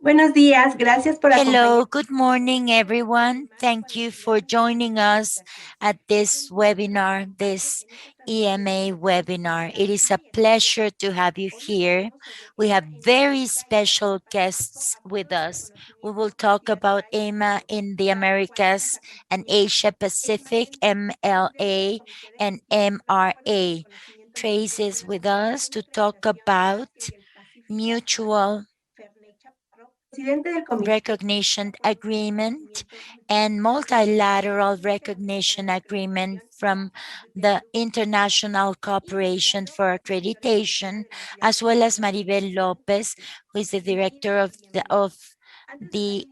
Buenos días, gracias por acompañarnos. Hello, good morning, everyone. Thank you for joining us at this webinar, this EMA webinar. It is a pleasure to have you here. We have very special guests with us. We will talk about AMA in the Americas and Asia Pacific, MLA and MRA. Trace is with us to talk about mutual recognition agreement and multilateral recognition agreement from the International Cooperation for Accreditation, as well as Maribel Lopez, who is the director of the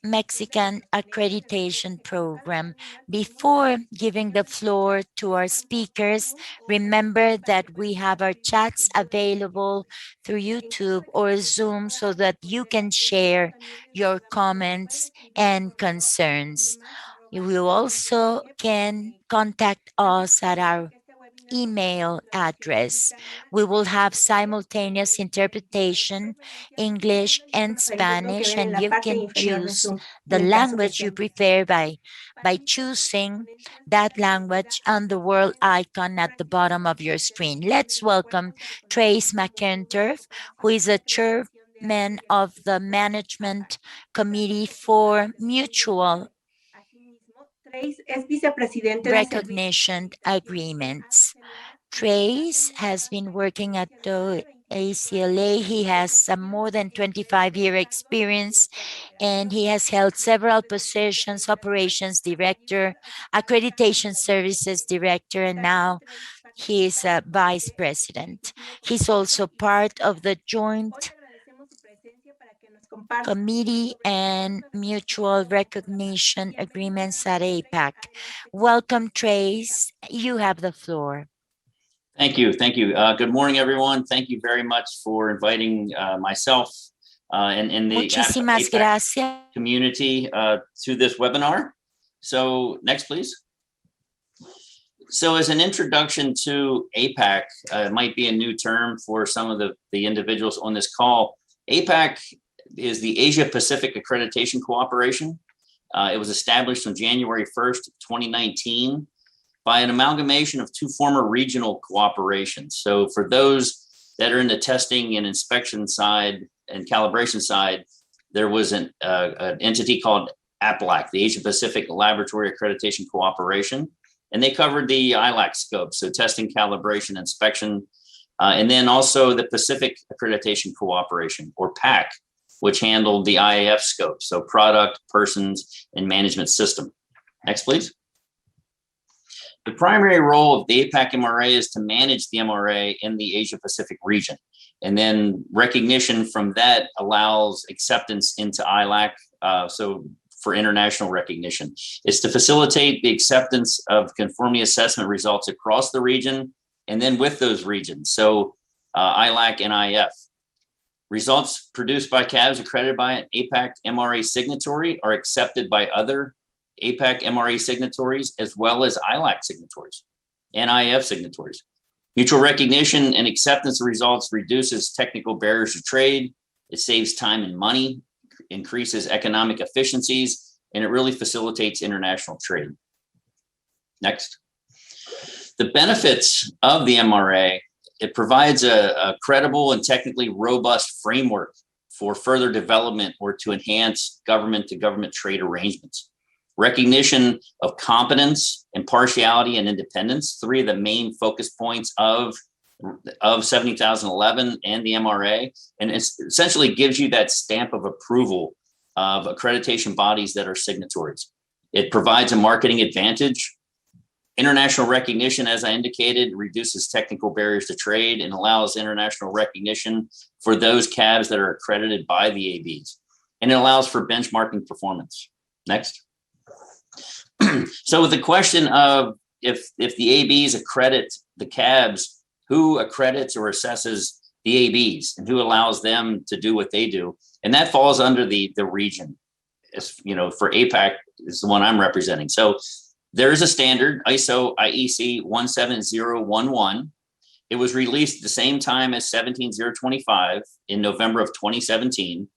Mexican Accreditation Program. Before giving the floor to our speakers, remember that we have our chats available through YouTube or Zoom so that you can share your comments and concerns. You also can contact us at our email address. We will have simultaneous interpretation, English and Spanish, and you can choose the language you prefer by choosing that language on the world icon at the bottom of your screen. Let's welcome Trace McInturf, who is a chairman of the Management Committee for Mutual Recognition Agreements. Trace has been working at the ACLA. He has more than 25-year experience, and he has held several positions: operations director, accreditation services director, and now he is a vice president. He's also part of the joint committee and mutual recognition agreements at APAC. Welcome, Trace. You have the floor. Thank you. Thank you. Good morning, everyone. Thank you very much for inviting myself and the APAC community to this webinar. So next, please. So as an introduction to APAC, it might be a new term for some of the individuals on this call. APAC is the Asia Pacific Accreditation Cooperation. It was established on January 1st, 2019. By an amalgamation of two former regional cooperations. So for those that are in the testing and inspection side and calibration side, there was an entity called APLAC, the Asia Pacific Laboratory Accreditation Cooperation, and they covered the ILAC scope, so testing, calibration, inspection, and then also the Pacific Accreditation Cooperation, or PAC, which handled the IAF scope, so product, persons, and management system. Next, please. The primary role of the APAC MRA is to manage the MRA in the Asia Pacific region. And then recognition from that allows acceptance into ILAC, so for international recognition. It's to facilitate the acceptance of conformity assessment results across the region and then with those regions, so ILAC and IF. Results produced by CABs accredited by an APAC MRA signatory are accepted by other APAC MRA signatories, as well as ILAC signatories and IF signatories. Mutual recognition and acceptance of results reduces technical barriers to trade. It saves time and money, increases economic efficiencies, and it really facilitates international trade. Next. The benefits of the MRA, it provides a credible and technically robust framework for further development or to enhance government-to-government trade arrangements. Recognition of competence, impartiality, and independence, three of the main focus points of 70,011 and the MRA, and it essentially gives you that stamp of approval of accreditation bodies that are signatories. It provides a marketing advantage. International recognition, as I indicated, reduces technical barriers to trade and allows international recognition for those CABs that are accredited by the ABs, and it allows for benchmarking performance. Next. So with the question of if the ABs accredit the CABs, who accredits or assesses the ABs and who allows them to do what they do? And that falls under the region. As you know, for APAC is the one I'm representing. So there is a standard, ISO IEC 17011. It was released at the same time as 17025 in November of 2017.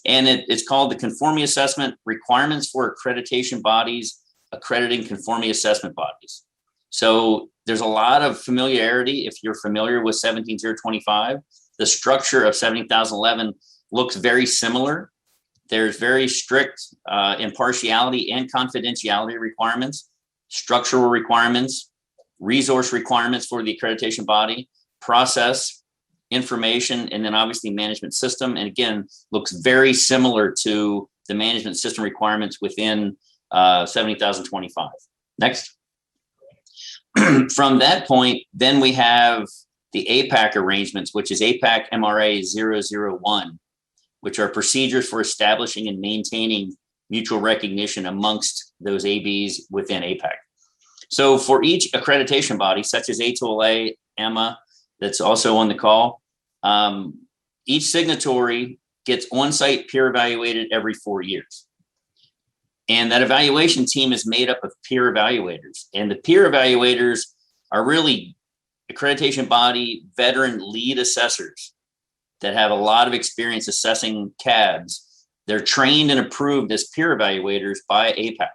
And it's called the Conformity Assessment Requirements for Accreditation Bodies, Accrediting Conformity Assessment Bodies. So there's a lot of familiarity. If you're familiar with 17025, the structure of 17011 looks very similar. There's very strict impartiality and confidentiality requirements, structural requirements, resource requirements for the accreditation body, process, information, and then obviously management system. And again, looks very similar to the management system requirements within 70,025. Next. From that point, then we have the APAC arrangements, which is APAC MRA 001, which are procedures for establishing and maintaining mutual recognition amongst those ABs within APAC. So for each accreditation body, such as AAA, EMA, that's also on the call, each signatory gets on-site peer evaluated every 4 years. And that evaluation team is made up of peer evaluators. And the peer evaluators are really accreditation body veteran lead assessors that have a lot of experience assessing CABs. They're trained and approved as peer evaluators by APAC.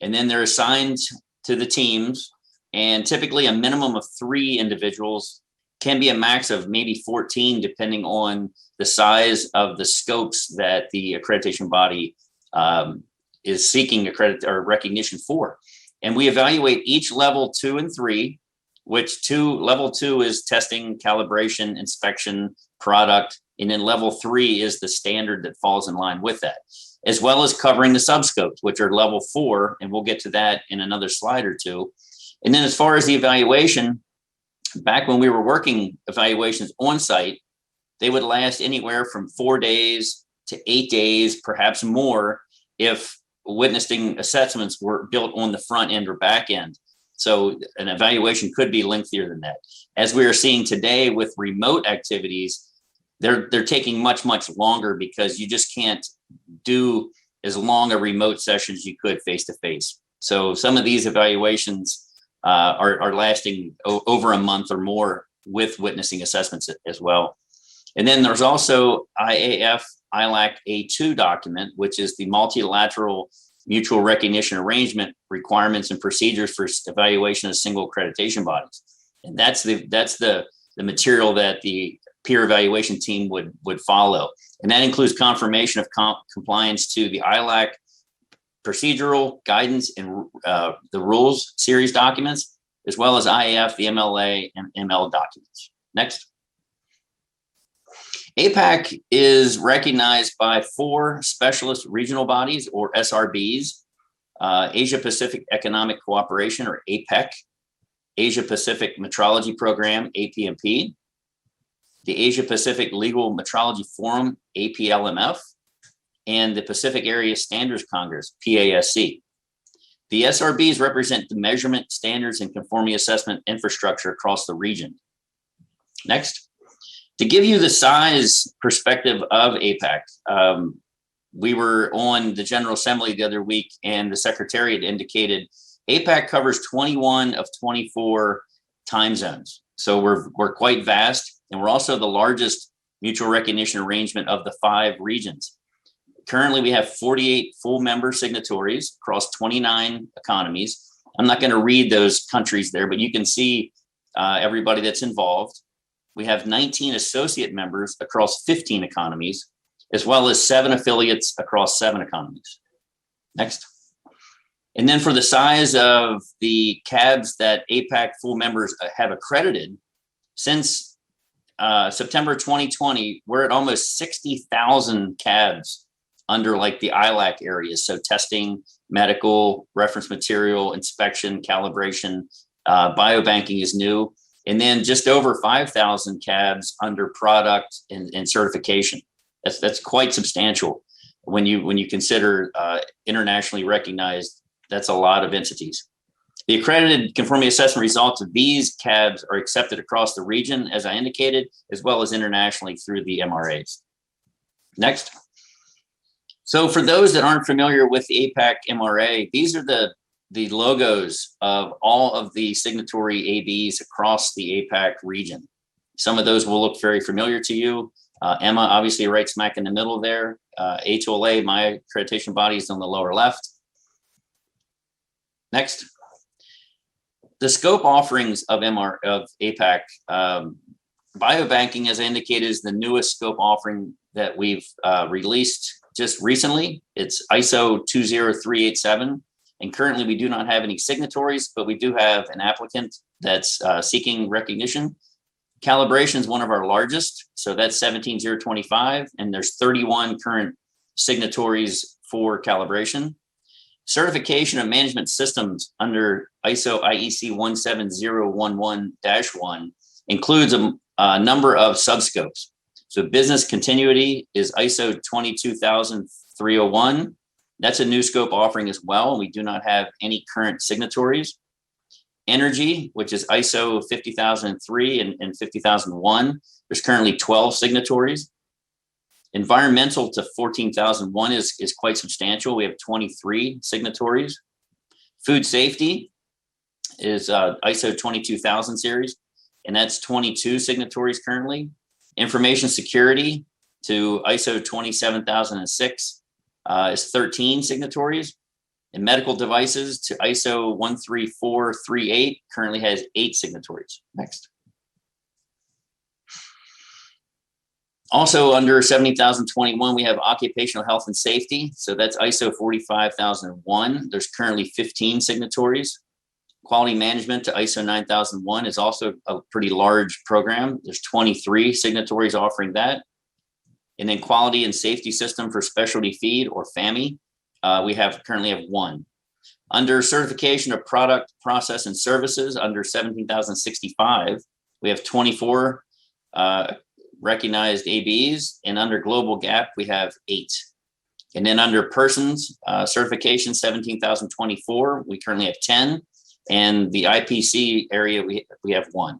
And then they're assigned to the teams, and typically a minimum of 3 individuals, can be a max of maybe 14, depending on the size of the scopes that the accreditation body is seeking accredit or recognition for. And we evaluate each level 2 and 3, which level 2 is testing, calibration, inspection, product, and then level 3 is the standard that falls in line with that, as well as covering the subscopes, which are level 4, and we'll get to that in another slide or two. And then as far as the evaluation, back when we were working evaluations on site, they would last anywhere from 4 days to 8 days, perhaps more, if witnessing assessments were built on the front end or back end. So an evaluation could be lengthier than that. As we are seeing today with remote activities, they're taking much, much longer because you just can't do as long a remote session as you could face-to-face. So some of these evaluations are lasting over a month or more with witnessing assessments as well. And then there's also IAAC A2 document, which is the Multilateral Mutual Recognition Arrangement Requirements and Procedures for Evaluation of Single Accreditation Bodies. And that's the material that the peer evaluation team would follow. And that includes confirmation of compliance to the IAAC procedural guidance and the rules series documents, as well as IAF, the MLA and ML documents. Next. APAC is recognized by 4 specialist regional bodies, or SRBs, Asia Pacific Economic Cooperation, or APEC, Asia Pacific Metrology Program, APMP, the Asia Pacific Legal Metrology Forum, APLMF, and the Pacific Area Standards Congress, PASC. The SRBs represent the measurement, standards, and conformity assessment infrastructure across the region. Next. To give you the size perspective of APAC, we were on the General Assembly the other week, and the Secretariat indicated APAC covers 21 of 24 time zones. So we're quite vast, and we're also the largest mutual recognition arrangement of the 5 regions. Currently, we have 48 full member signatories across 29 economies. I'm not going to read those countries there, but you can see everybody that's involved. We have 19 associate members across 15 economies, as well as 7 affiliates across 7 economies. Next. And then for the size of the CABs that APAC full members have accredited, since September 2020, we're at almost 60,000 CABs under like the ILAC areas. So testing, medical, reference material, inspection, calibration, biobanking is new. And then just over 5,000 CABs under product and certification. That's quite substantial when you consider internationally recognized. That's a lot of entities. The accredited conformity assessment results of these CABs are accepted across the region, as I indicated, as well as internationally through the MRAs. Next. So for those that aren't familiar with the APAC MRA, these are the logos of all of the signatory ABs across the APAC region. Some of those will look very familiar to you. Emma, obviously right smack in the middle there. A2LA, my accreditation body, is on the lower left. Next. The scope offerings of APAC, biobanking, as I indicated, is the newest scope offering that we've released just recently. It's ISO 20387, and currently we do not have any signatories, but we do have an applicant that's seeking recognition. Calibration is one of our largest, so that's 17025, and there's 31 current signatories for calibration. Certification of management systems under ISO IEC 17011-1 includes a number of subscopes. So business continuity is ISO 22301. That's a new scope offering as well, and we do not have any current signatories. Energy, which is ISO 50003 and 50001. There's currently 12 signatories. Environmental to 14001 is quite substantial. We have 23 signatories. Food safety is ISO 22000 series, and that's 22 signatories currently. Information security to ISO 27006 is 13 signatories. And medical devices to ISO 13438 currently has 8 signatories. Next. Also under 70,021, we have occupational health and safety. So that's ISO 45001. There's currently 15 signatories. Quality management to ISO 9001 is also a pretty large program. There's 23 signatories offering that. And then quality and safety system for specialty feed, or FAMI, we currently have 1. Under certification of product, process, and services under 17,065, we have 24 recognized ABs, and under global gap, we have 8. And then under persons certification 17,024, we currently have 10. And the IPC area, we have 1.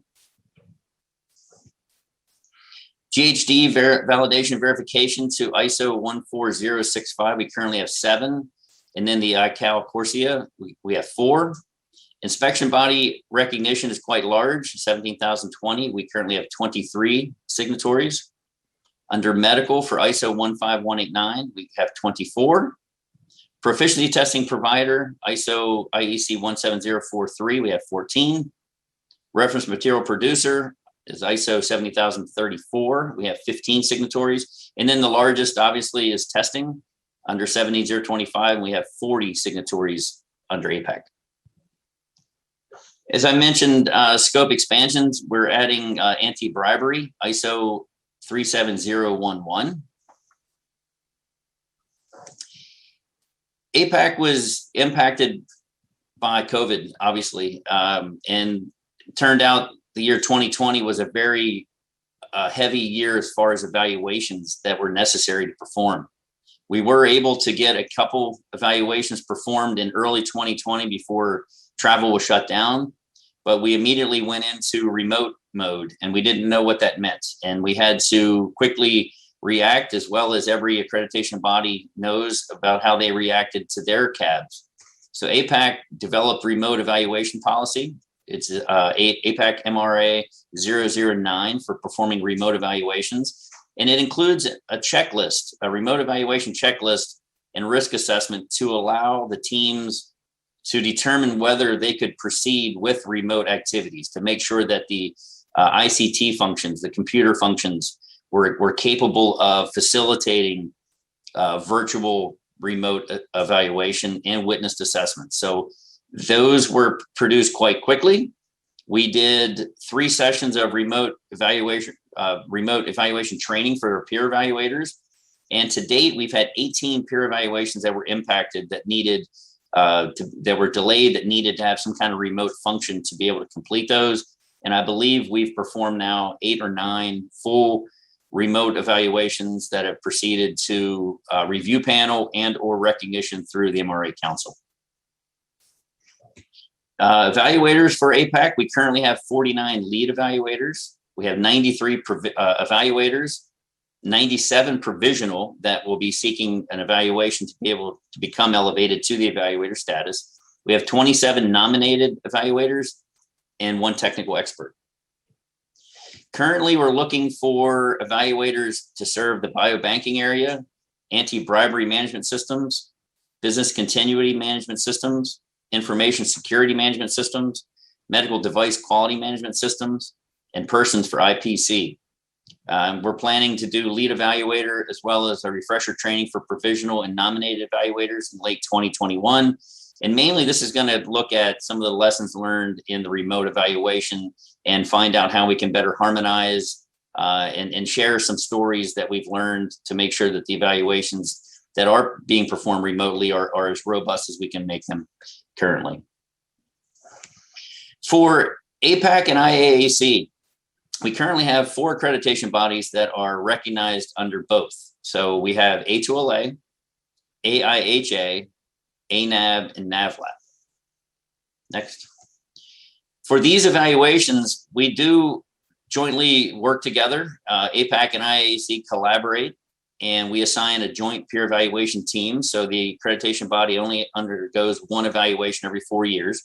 GHD validation verification to ISO 14065, we currently have 7. And then the ICAO Corsia, we have 4. Inspection body recognition is quite large, 17,020. We currently have 23 signatories. Under medical for ISO 15189, we have 24. Proficiency testing provider, ISO IEC 17043, we have 14. Reference material producer is ISO 70,034. We have 15 signatories. And then the largest, obviously, is testing under 78025. And we have 40 signatories under APAC. As I mentioned, scope expansions, we're adding anti-bribery, ISO 37011. APAC was impacted by COVID, obviously, and it turned out the year 2020 was a very heavy year as far as evaluations that were necessary to perform. We were able to get a couple evaluations performed in early 2020 before travel was shut down, but we immediately went into remote mode, and we didn't know what that meant. And we had to quickly react, as well as every accreditation body knows about how they reacted to their cabs. So APAC developed remote evaluation policy. It's APAC MRA 009 for performing remote evaluations. And it includes a checklist, a remote evaluation checklist and risk assessment to allow the teams to determine whether they could proceed with remote activities, to make sure that the ICT functions, the computer functions, were capable of facilitating virtual remote evaluation and witnessed assessment. So those were produced quite quickly. We did 3 sessions of remote evaluation training for our peer evaluators. And to date, we've had 18 peer evaluations that were impacted, that needed, that were delayed, that needed to have some kind of remote function to be able to complete those. And I believe we've performed now 8 or 9 full remote evaluations that have proceeded to review panel and or recognition through the MRA Council. Evaluators for APAC, we currently have 49 lead evaluators. We have 93 evaluators, 97 provisional that will be seeking an evaluation to be able to become elevated to the evaluator status. We have 27 nominated evaluators and 1 technical expert. Currently, we're looking for evaluators to serve the biobanking area, anti-bribery management systems, business continuity management systems, information security management systems, medical device quality management systems, and persons for IPC. We're planning to do lead evaluator as well as a refresher training for provisional and nominated evaluators in late 2021. And mainly this is going to look at some of the lessons learned in the remote evaluation and find out how we can better harmonize and share some stories that we've learned to make sure that the evaluations that are being performed remotely are as robust as we can make them currently. For APAC and IAAC, we currently have 4 accreditation bodies that are recognized under both. So we have A2LA, AIHA, ANAB, and NAVLAB. Next. For these evaluations, we do jointly work together. APAC and IAAC collaborate, and we assign a joint peer evaluation team. So the accreditation body only undergoes one evaluation every 4 years.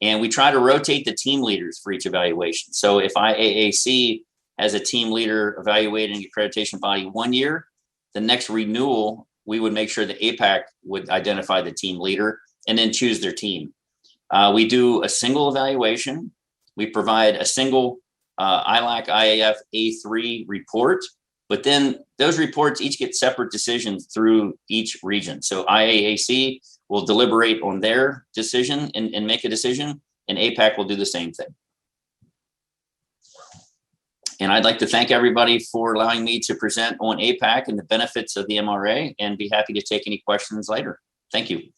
And we try to rotate the team leaders for each evaluation. So if IAAC has a team leader evaluating accreditation body 1 year, the next renewal, we would make sure that APAC would identify the team leader and then choose their team. We do a single evaluation. We provide a single ILAC IAF A3 report, but then those reports each get separate decisions through each region. So IAAC will deliberate on their decision and make a decision, and APAC will do the same thing. And I'd like to thank everybody for allowing me to present on APAC and the benefits of the MRA, and be happy to take any questions later. Thank you.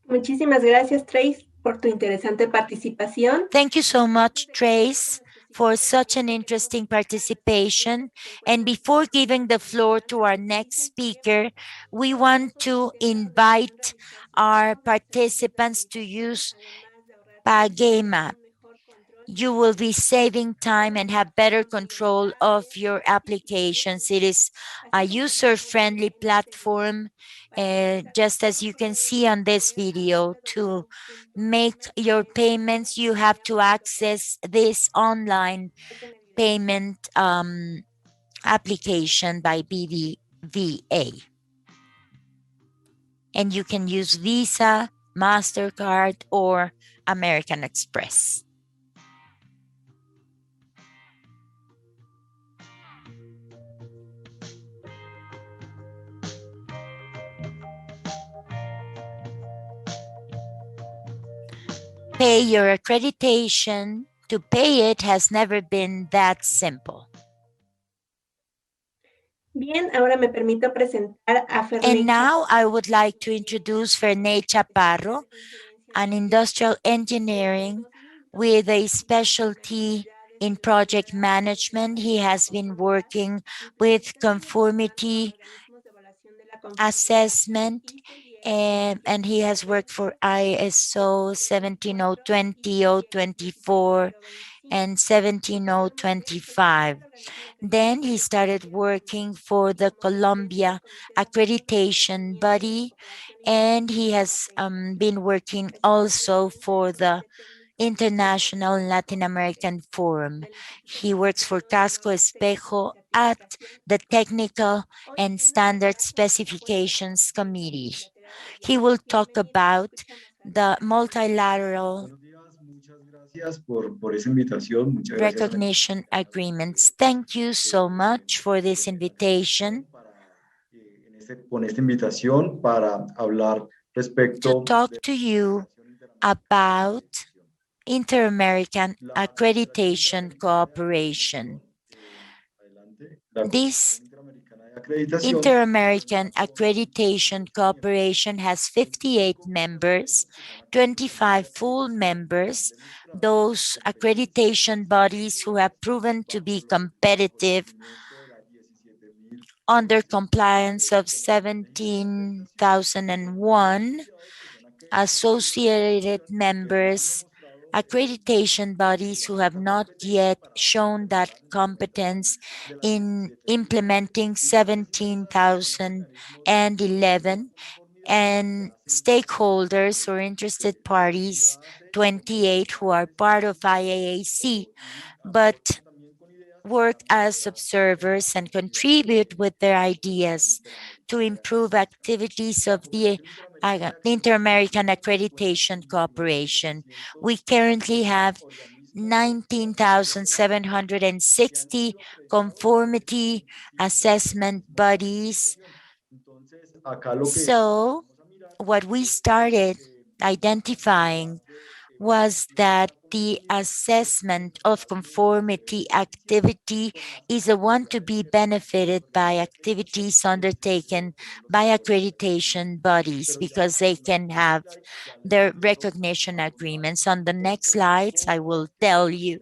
Muchísimas gracias, Trace, por tu interesante participación. Thank you so much, Trace, for such an interesting participation. And before giving the floor to our next speaker, we want to invite our participants to use Pagema. You will be saving time and have better control of your applications. It is a user-friendly platform, just as you can see on this video. To make your payments, you have to access this online payment application by BBVA. And you can use Visa, MasterCard, or American Express. Pay your accreditation. To pay it has never been that simple. Bien, ahora me permito presentar a Ferney. And now I would like to introduce Ferney Chaparro, an industrial engineering with a specialty in project management. He has been working with conformity assessment, and he has worked for ISO 17020, 024, and 17025. Then he started working for the Colombia accreditation body, and he has been working also for the International Latin American Forum. He works for Casco Espejo at the Technical and Standard Specifications Committee. He will talk about the multilateral recognition agreements. Thank you so much for this invitation to talk to you about Inter-American Accreditation Cooperation. This Inter-American Accreditation Cooperation has 58 members, 25 full members, those accreditation bodies who have proven to be competitive under compliance of 17,001, associated members, accreditation bodies who have not yet shown that competence in implementing 17,011, and stakeholders or interested parties, 28 who are part of IAAC, but work as observers and contribute with their ideas to improve activities of the Inter-American Accreditation Cooperation. We currently have 19,760 conformity assessment bodies. So what we started identifying was that the assessment of conformity activity is the one to be benefited by activities undertaken by accreditation bodies because they can have their recognition agreements. On the next slides, I will tell you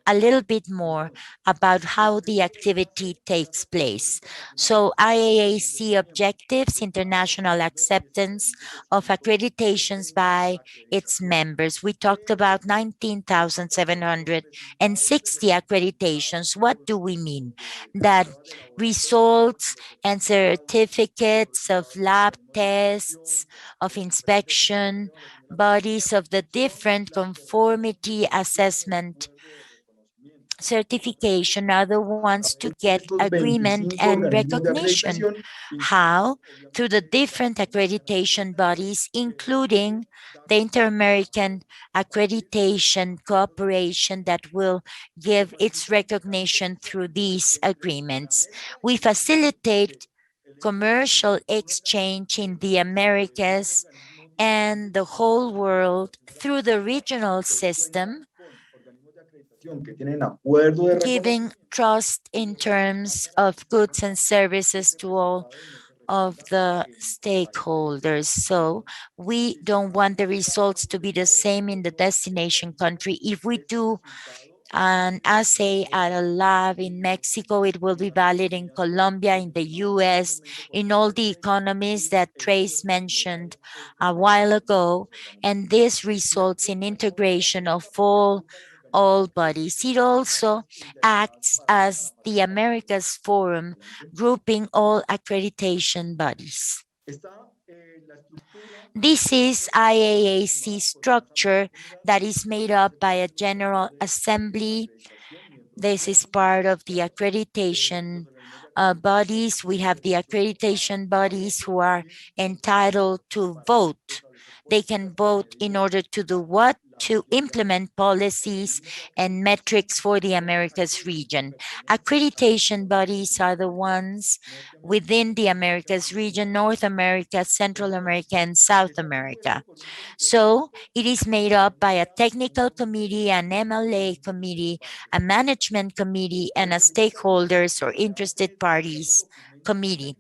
a little bit more about how the activity takes place. So IAAC objectives, international acceptance of accreditations by its members. We talked about 19,760 accreditations. What do we mean? That results and certificates of lab tests, of inspection, bodies of the different conformity assessment certification are the ones to get agreement and recognition. How? Through the different accreditation bodies, including the Inter-American Accreditation Cooperation that will give its recognition through these agreements. We facilitate commercial exchange in the Americas and the whole world through the regional system, giving trust in terms of goods and services to all of the stakeholders. So we don't want the results to be the same in the destination country. If we do an assay at a lab in Mexico, it will be valid in Colombia, in the US, in all the economies that Trace mentioned a while ago. And this results in integration of all bodies. It also acts as the Americas Forum, grouping all accreditation bodies. This is IAAC structure that is made up by a General Assembly. This is part of the accreditation bodies. We have the accreditation bodies who are entitled to vote. They can vote in order to do what? To implement policies and metrics for the Americas region. Accreditation bodies are the ones within the Americas region, North America, Central America, and South America. So it is made up by a technical committee, an MLA committee, a management committee, and a stakeholders or interested parties committee.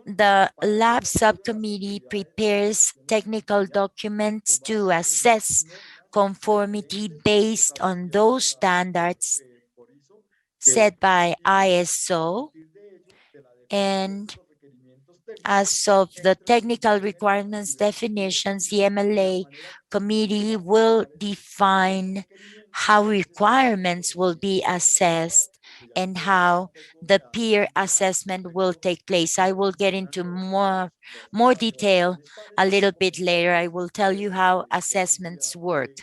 The lab subcommittee prepares technical documents to assess conformity based on those standards set by ISO, and as of the technical requirements definitions, the MLA committee will define how requirements will be assessed and how the peer assessment will take place. I will get into more detail a little bit later. I will tell you how assessments work.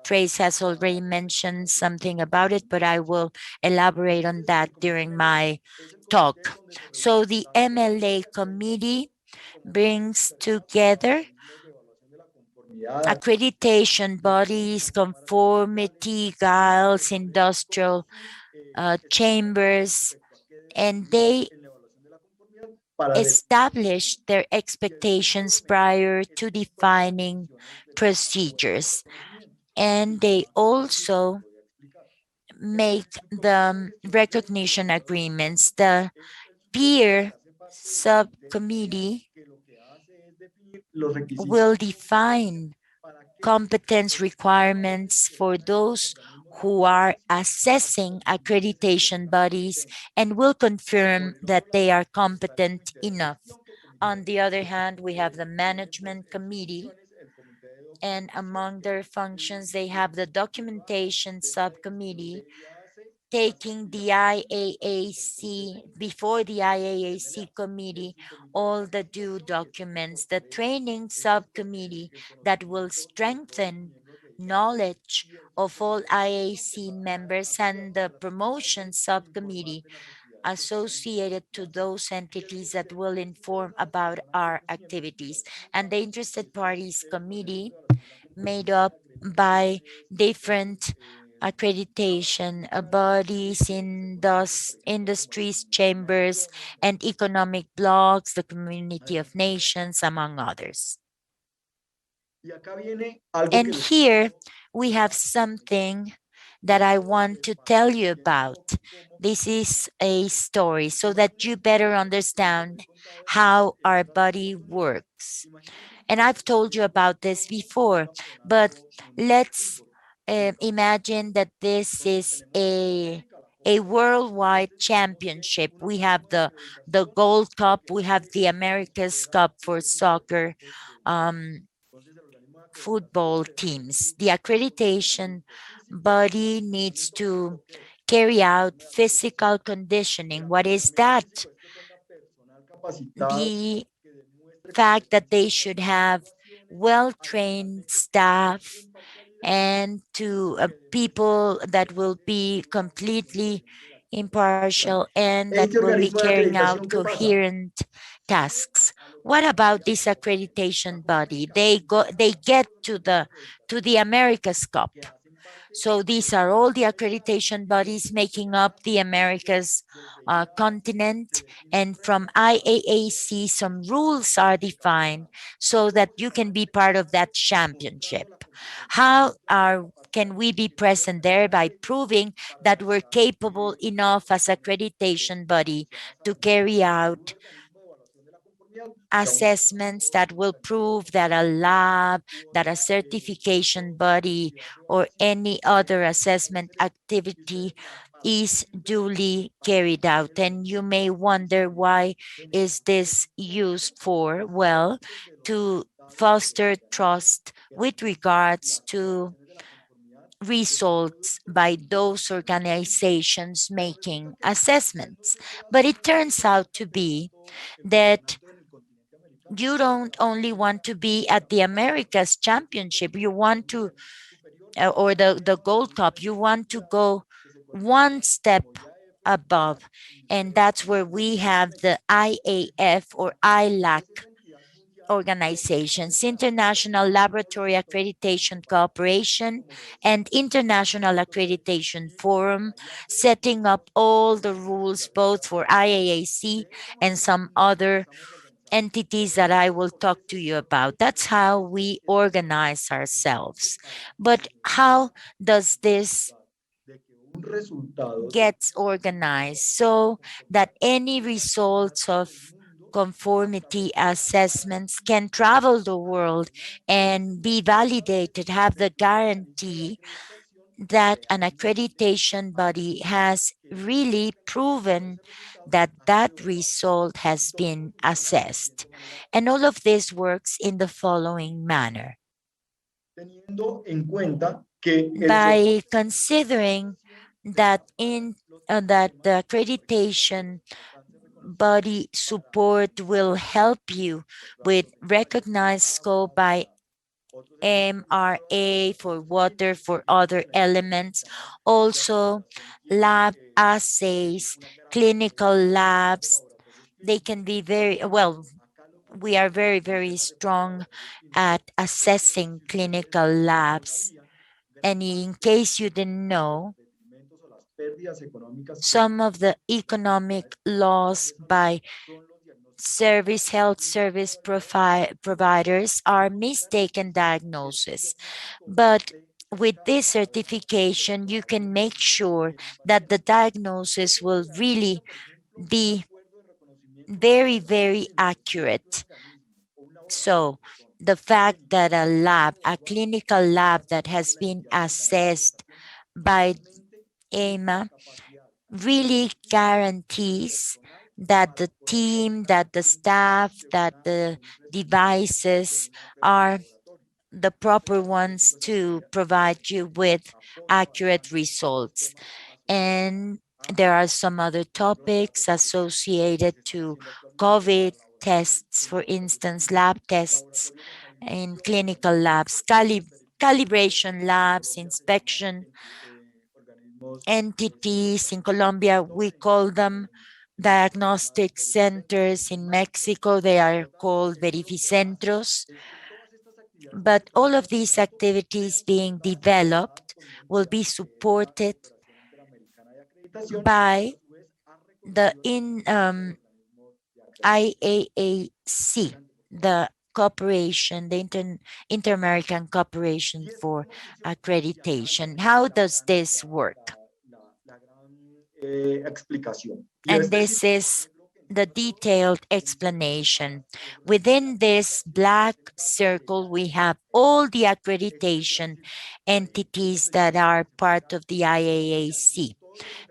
Trace has already mentioned something about it, but I will elaborate on that during my talk. So the MLA committee brings together accreditation bodies, conformity guides, industrial chambers, and they establish their expectations prior to defining procedures. And they also make the recognition agreements. The peer subcommittee will define competence requirements for those who are assessing accreditation bodies and will confirm that they are competent enough. On the other hand, we have the management committee, and among their functions, they have the documentation subcommittee taking the IAAC, before the IAAC committee, all the due documents, the training subcommittee that will strengthen knowledge of all IAC members, and the promotion subcommittee associated to those entities that will inform about our activities, and the interested parties committee made up by different accreditation bodies in those industries, chambers, and economic blocs, the community of nations, among others. And here we have something that I want to tell you about. This is a story so that you better understand how our body works. And I've told you about this before, but let's imagine that this is a worldwide championship. We have the Gold Cup, we have the America's Cup for soccer, football teams. The accreditation body needs to carry out physical conditioning. What is that? The fact that they should have well-trained staff and to people that will be completely impartial and that will be carrying out coherent tasks. What about this accreditation body? They get to the America's Cup. So these are all the accreditation bodies making up the Americas continent. And from IAAC, some rules are defined so that you can be part of that championship. Can we be present there? By proving that we're capable enough as accreditation body to carry out assessments that will prove that a lab, that a certification body, or any other assessment activity is duly carried out. And you may wonder, why is this used for? Well, to foster trust with regards to results by those organizations making assessments. But it turns out to be that you don't only want to be at the America's Championship, you want to, or the Gold Cup, you want to go one step above. And that's where we have the IAF or ILAC organizations, International Laboratory Accreditation Cooperation and International Accreditation Forum, setting up all the rules both for IAAC and some other entities that I will talk to you about. That's how we organize ourselves. But how does this gets organized so that any results of conformity assessments can travel the world and be validated, have the guarantee that an accreditation body has really proven that that result has been assessed. And all of this works in the following manner. By considering that that the accreditation body support will help you with recognized scope by MRA for water, for other elements, also lab assays, clinical labs. They can be very well. We are very, very strong at assessing clinical labs. And in case you didn't know, some of the economic loss by health service providers are mistaken diagnosis. But with this certification, you can make sure that the diagnosis will really be very, very accurate. So the fact that a clinical lab that has been assessed by EMA really guarantees that the team, that the staff, that the devices are the proper ones to provide you with accurate results. And there are some other topics associated to COVID tests, for instance, lab tests in clinical labs, calibration labs, inspection entities. In Colombia, we call them diagnostic centers. In Mexico, they are called verificentros. But all of these activities being developed will be supported by the IAAC, the cooperation, the Inter-American Cooperation for Accreditation. How does this work? And this is the detailed explanation. Within this black circle, we have all the accreditation entities that are part of the IAAC.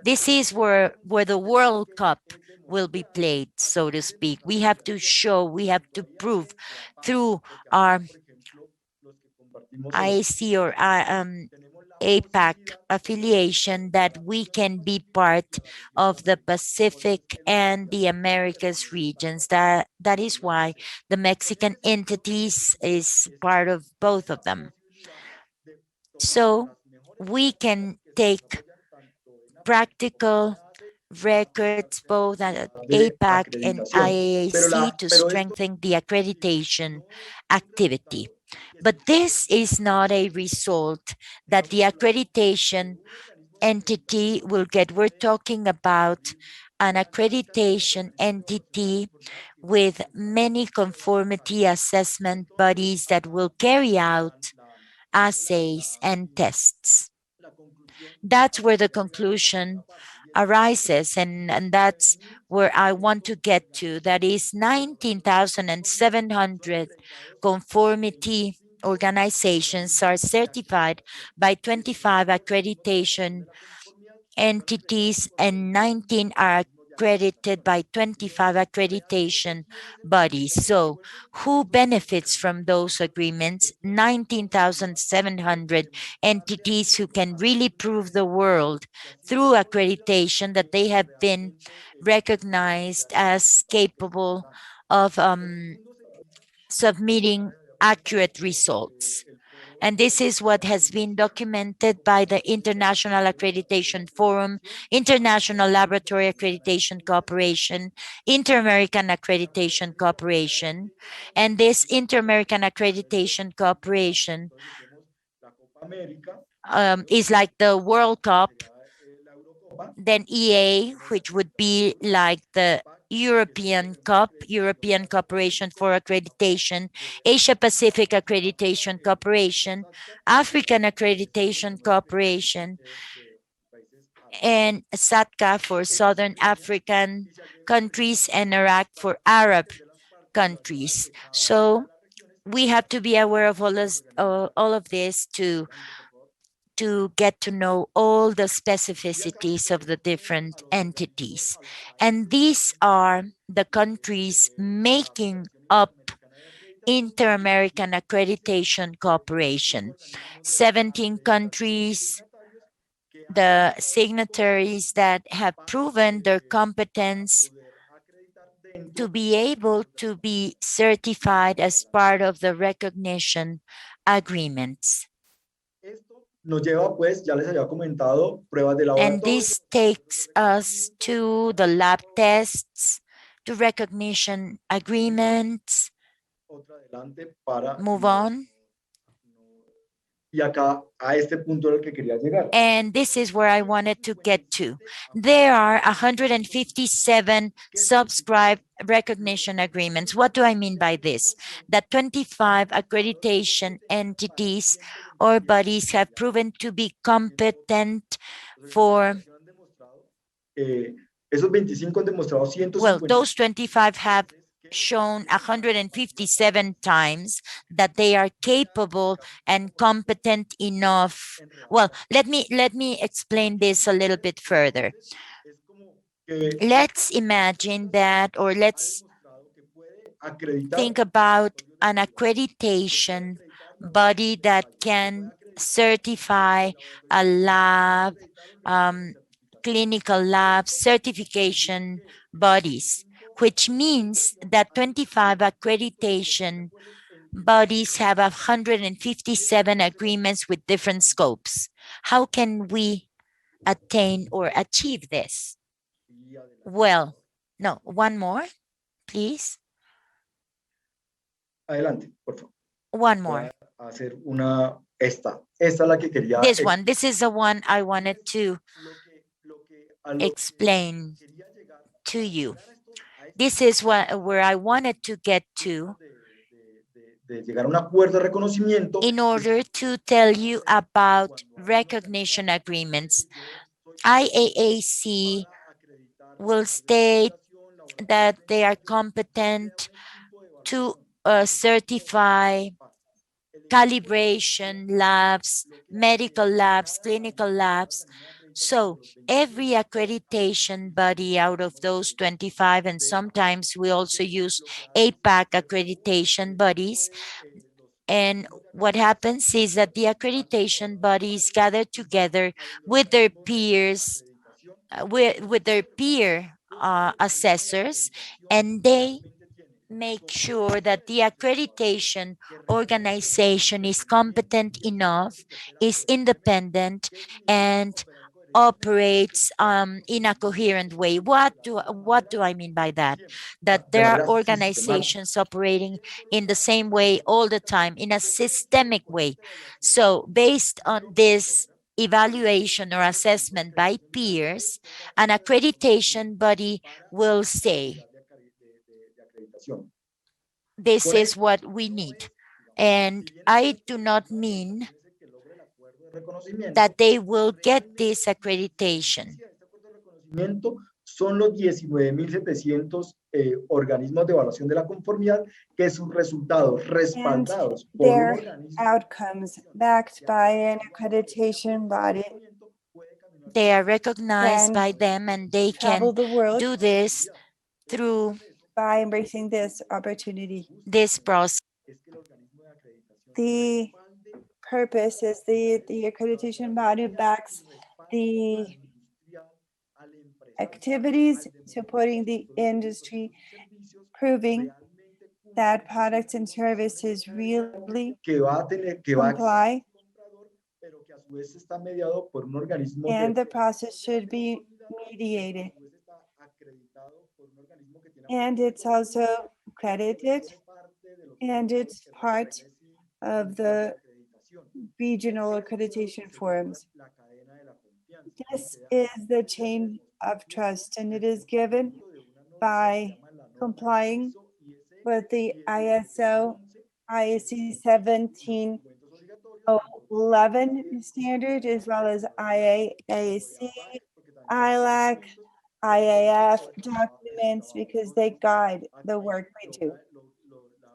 This is where the World Cup will be played, so to speak. We have to show, we have to prove through our IAC or APAC affiliation that we can be part of the Pacific and the Americas regions. That is why the Mexican entities is part of both of them. So we can take practical records both at APAC and IAAC to strengthen the accreditation activity. But this is not a result that the accreditation entity will get. We're talking about an accreditation entity with many conformity assessment bodies that will carry out assays and tests. That's where the conclusion arises, and that's where I want to get to. That is 19,700 conformity organizations are certified by 25 accreditation entities, and 19 are accredited by 25 accreditation bodies. So who benefits from those agreements? 19,700 entities who can really prove the world through accreditation that they have been recognized as capable of submitting accurate results. And this is what has been documented by the International Accreditation Forum, International Laboratory Accreditation Cooperation, Inter-American Accreditation Cooperation. And this Inter-American Accreditation Cooperation is like the World Cup, then EA, which would be like the European Cup, European Cooperation for Accreditation, Asia Pacific Accreditation Cooperation, African Accreditation Cooperation, and SATCA for Southern African countries, and IRAC for Arab countries. So we have to be aware of all of this to get to know all the specificities of the different entities. And these are the countries making up Inter-American Accreditation Cooperation. 17 countries, the signatories that have proven their competence to be able to be certified as part of the recognition agreements. And this takes us to the lab tests, to recognition agreements. Move on. And this is where I wanted to get to. There are 157 subscribed recognition agreements. What do I mean by this? That 25 accreditation entities or bodies have proven to be competent for, well, those 25 have shown 157 times that they are capable and competent enough. Well, let me explain this a little bit further. Let's imagine that, or let's think about an accreditation body that can certify a lab clinical labs, certification bodies, which means that 25 accreditation bodies have 157 agreements with different scopes. How can we attain or achieve this? Well, no, one more, please. Adelante, por favor. One more. Hacer una, esta es la que quería. This one, this is the one I wanted to explain to you. This is where I wanted to get to in order to tell you about recognition agreements. IAAC will state that they are competent to certify calibration labs, medical labs, clinical labs. So every accreditation body out of those 25, and sometimes we also use APAC accreditation bodies. And what happens is that the accreditation bodies gather together with their peers, with their peer assessors, and they make sure that the accreditation organization is competent enough, is independent, and operates in a coherent way. What do I mean by that? That there are organizations operating in the same way all the time, in a systemic way. So based on this evaluation or assessment by peers, an accreditation body will say, this is what we need. And I do not mean that they will get this accreditation. Son los 19.700 organismos de evaluación de la conformidad que sus resultados respaldados por un organismo. Outcomes backed by an accreditation body. They are recognized by them, and they can do this through by embracing this opportunity. This process. The purpose is the accreditation body backs the activities supporting the industry, proving that products and services really comply, and the process should be mediated. And it's also accredited, and it's part of the regional accreditation forums. This is the chain of trust, and it is given by complying with the ISO IAC 17011 standard, as well as IAAC, ILAC, IAF documents, because they guide the work we do.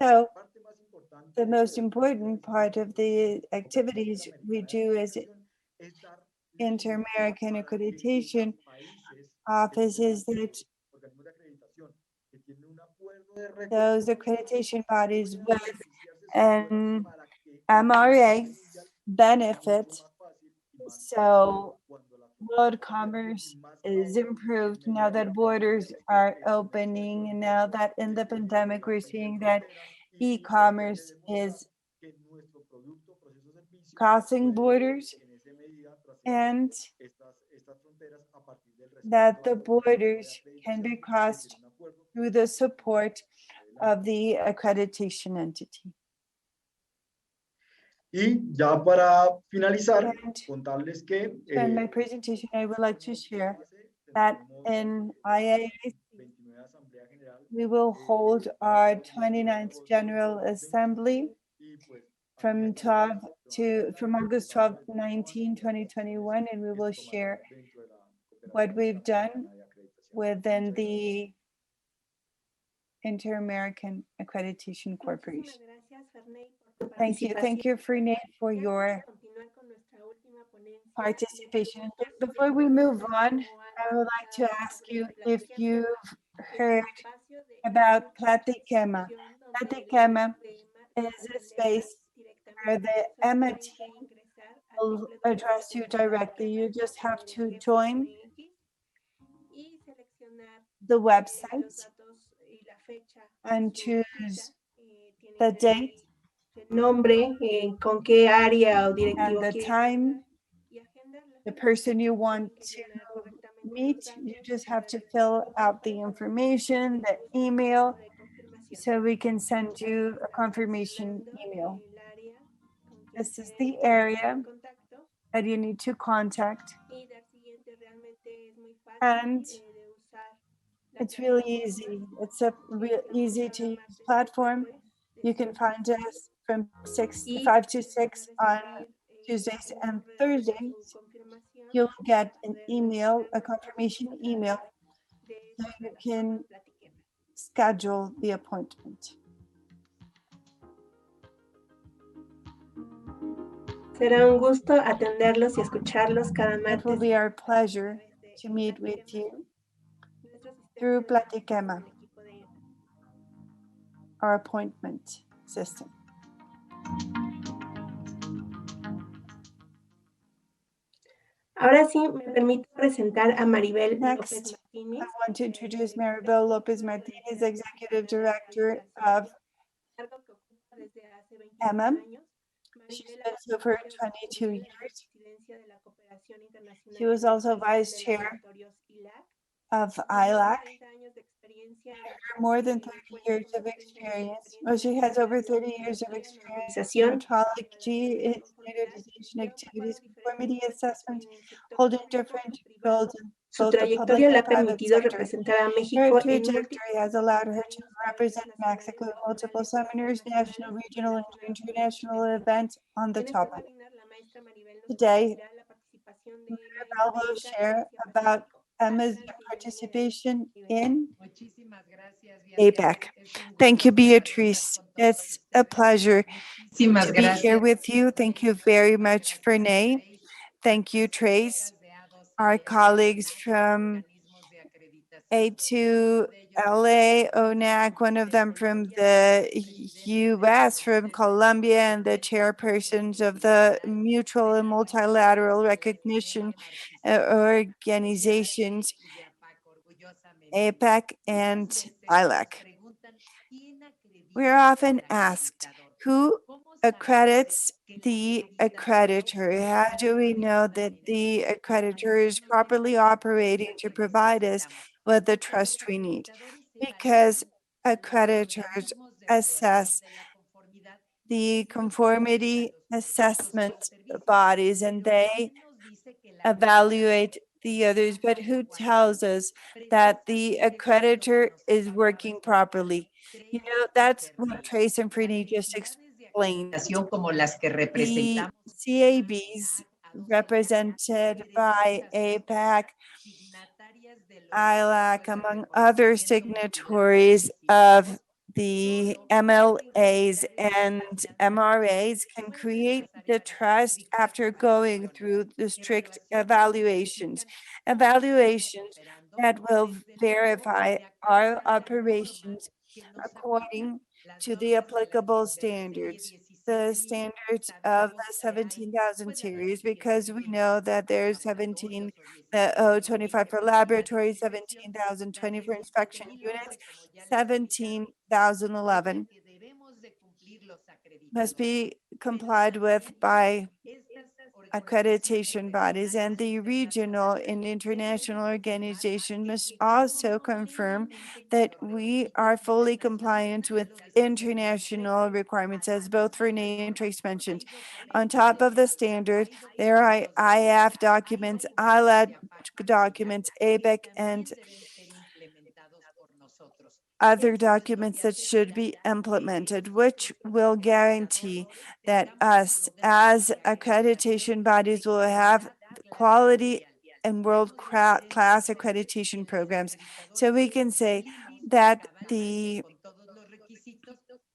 So the most important part of the activities we do as Inter-American Accreditation Office is that those accreditation bodies with an MRA benefit, so world commerce is improved now that borders are opening, and now that in the pandemic we're seeing that e-commerce is crossing borders, and that the borders can be crossed through the support of the accreditation entity. Y ya para finalizar, contarles que in my presentation, I would like to share that in IAAC, we will hold our 29th General Assembly from August 12, 2021, and we will share what we've done within the Inter-American Accreditation Corporation. Thank you, Ferney, for your participation. Before we move on, I would like to ask you if you've heard about Platiquema. Platiquema is a space where the EMA team will address you directly. You just have to join the website and choose the date nombre, con qué área o and directivo the quieres time, the person you want to meet. You just have to fill out the information, the email, so we can send you a confirmation email. This is the area that you need to contact. And it's really easy. It's a real easy to use platform. You can find us from 5 to 6 on Tuesdays and Thursdays. You'll get an email, a confirmation email, so you can schedule the appointment. Será un gusto atenderlos y escucharlos cada It will martes. be our pleasure to meet with you through Platiquema, our appointment system. Ahora sí, me permite presentar a Maribel Next, López Martínez. I want to introduce Maribel Lopez Martinez, Executive Director of EMA. She's been so for 22 years. She was also Vice Chair of IAAC. More than 30 years of experience. Well, she has over 30 years of experience in metrology, standardization activities, conformity assessment, holding different roles in Su both the public trayectoria le ha and private permitido sector. representar a Her México en trajectory has allowed her to represent Mexico in multiple seminars, national, regional, and international events on the topic. Today, Maribel will share about Emma's participation in APAC. Thank you, Beatrice. It's a pleasure to be here with you. Thank you very much, Fernay. Thank you, Trace, our colleagues from A2LA, ONAC, one of them from the US, from Colombia, and the chairpersons of the Mutual and Multilateral Recognition Organizations, APAC and IAAC. We are often asked, who accredits the accreditor? How do we know that the accreditor is properly operating to provide us with the trust we need? Because accreditors assess the conformity assessment bodies and they evaluate the others, but who tells us that the accreditor is working properly? You know, that's what Trace and Frini just explained. The CABs represented by APAC, IAAC, among other signatories of the MLAs and MRAs, can create the trust after going through the strict evaluations that will verify our operations according to the applicable standards, the standards of the 17,000 series, because we know that there's 25 for laboratories, 17,020 for inspection units, 17,011 must be complied with by accreditation bodies, and the regional and international organization must also confirm that we are fully compliant with international requirements, as both Renee and Trace mentioned. On top of the standard, there are IAF documents, ILAT documents, APEC, and other documents that should be implemented, which will guarantee that us as accreditation bodies will have quality and world-class accreditation programs. So we can say that the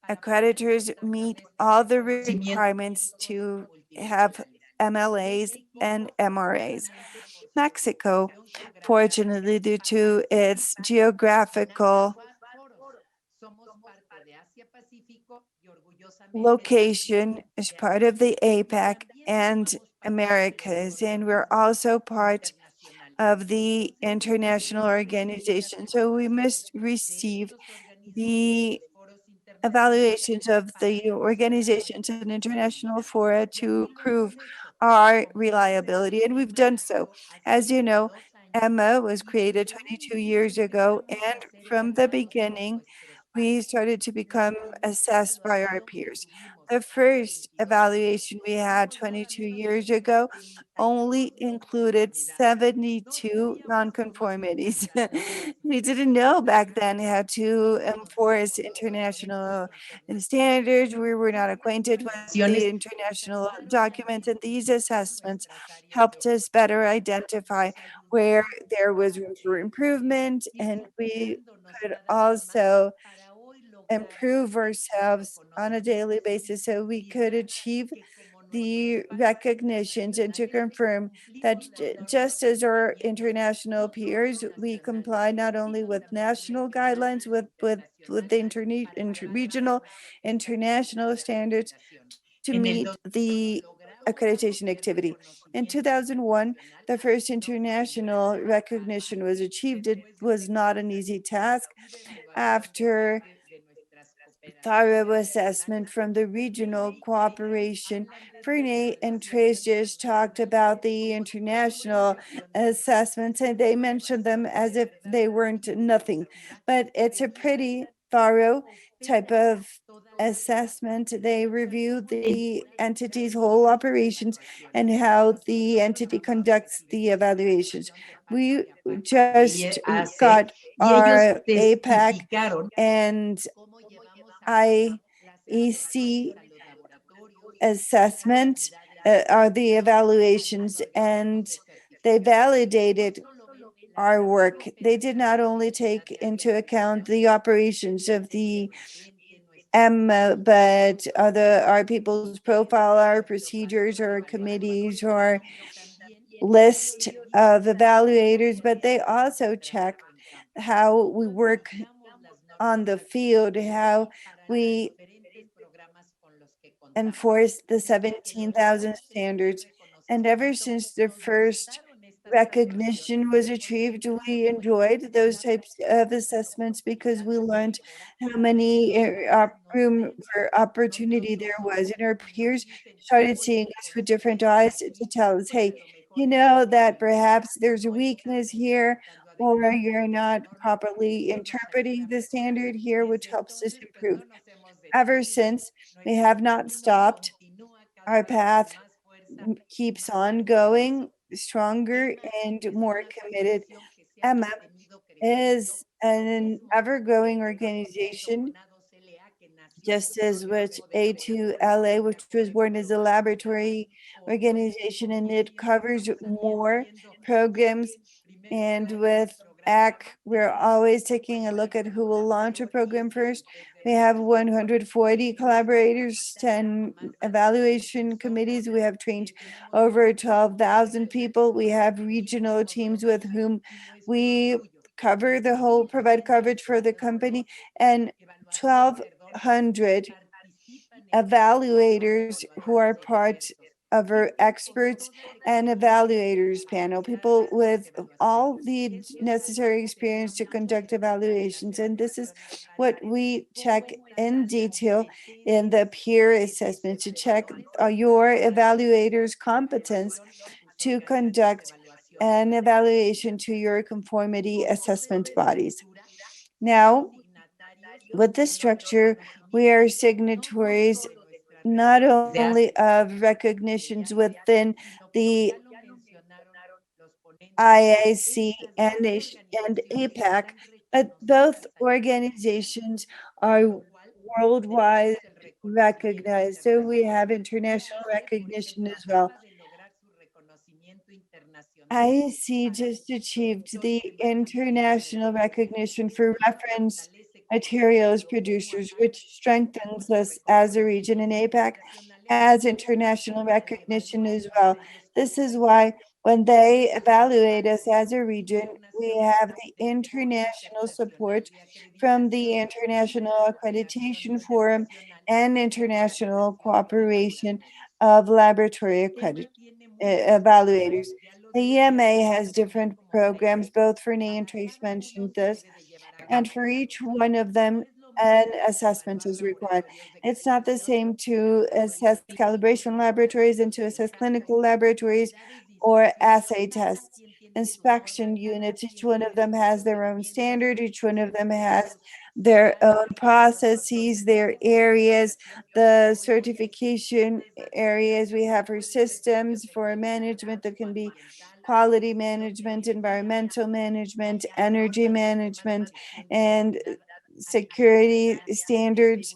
accreditors meet all the requirements to have MLAs and MRAs. Mexico, fortunately, due to its geographical location, is part of the APAC and Americas, and we're also part of the international organization. So we must receive the evaluations of the organizations and international fora to prove our reliability, and we've done so. As you know, EMMA was created 22 years ago, and from the beginning, we started to become assessed by our peers. The first evaluation we had 22 years ago only included 72 nonconformities. We didn't know back then how to enforce international standards. We were not acquainted with the international documents, and these assessments helped us better identify where there was room for improvement, and we could also improve ourselves on a daily basis so we could achieve the recognitions and to confirm that just as our international peers, we comply not only with national guidelines, with the regional, international standards to meet the accreditation activity. In 2001, the first international recognition was achieved. It was not an easy task. After thorough assessment from the regional cooperation, Ferney and Trace just talked about the international assessments, and they mentioned them as if they weren't nothing. But it's a pretty thorough type of assessment. They review the entity's whole operations and how the entity conducts the evaluations. We just got our APAC and IAAC assessment, are the evaluations, and they validated our work. They did not only take into account the operations of the but our people's profile, our procedures, our committees, our list of evaluators, but they also checked how we work on the field, how we enforce the 17,000 standards. And ever since the first recognition was achieved, we enjoyed those types of assessments because we learned how many room for opportunity there was. And our peers started seeing us with different eyes to tell us, hey, you know that perhaps there's a weakness here, or you're not properly interpreting the standard here, which helps us improve. Ever since, we have not stopped. Our path keeps on going stronger and more committed. EMMA is an ever-growing organization, just as with A2LA, which was born as a laboratory organization, and it covers more programs. And with ACC, we're always taking a look at who will launch a program first. We have 140 collaborators, 10 evaluation committees. We have trained over 12,000 people. We have regional teams with whom we provide coverage for the company, and 1,200 evaluators who are part of our experts and evaluators panel, people with all the necessary experience to conduct evaluations. And this is what we check in detail in the peer assessment, to check your evaluator's competence to conduct an evaluation to your conformity assessment bodies. Now, with this structure, we are signatories not only of recognitions within the IAAC and APAC, but both organizations are worldwide recognized. So we have international recognition as well. IAAC just achieved the international recognition for reference materials producers, which strengthens us as a region, and APAC has international recognition as well. This is why when they evaluate us as a region, we have the international support from the International Accreditation Forum and international cooperation of laboratory evaluators. The EMA has different programs, both for Nay and Trace mentioned this, and for each one of them, an assessment is required. It's not the same to assess calibration laboratories and to assess clinical laboratories or assay tests. Inspection units, each one of them has their own standard, each one of them has their own processes, their areas, the certification areas we have for systems, for management that can be quality management, environmental management, energy management, and security standards,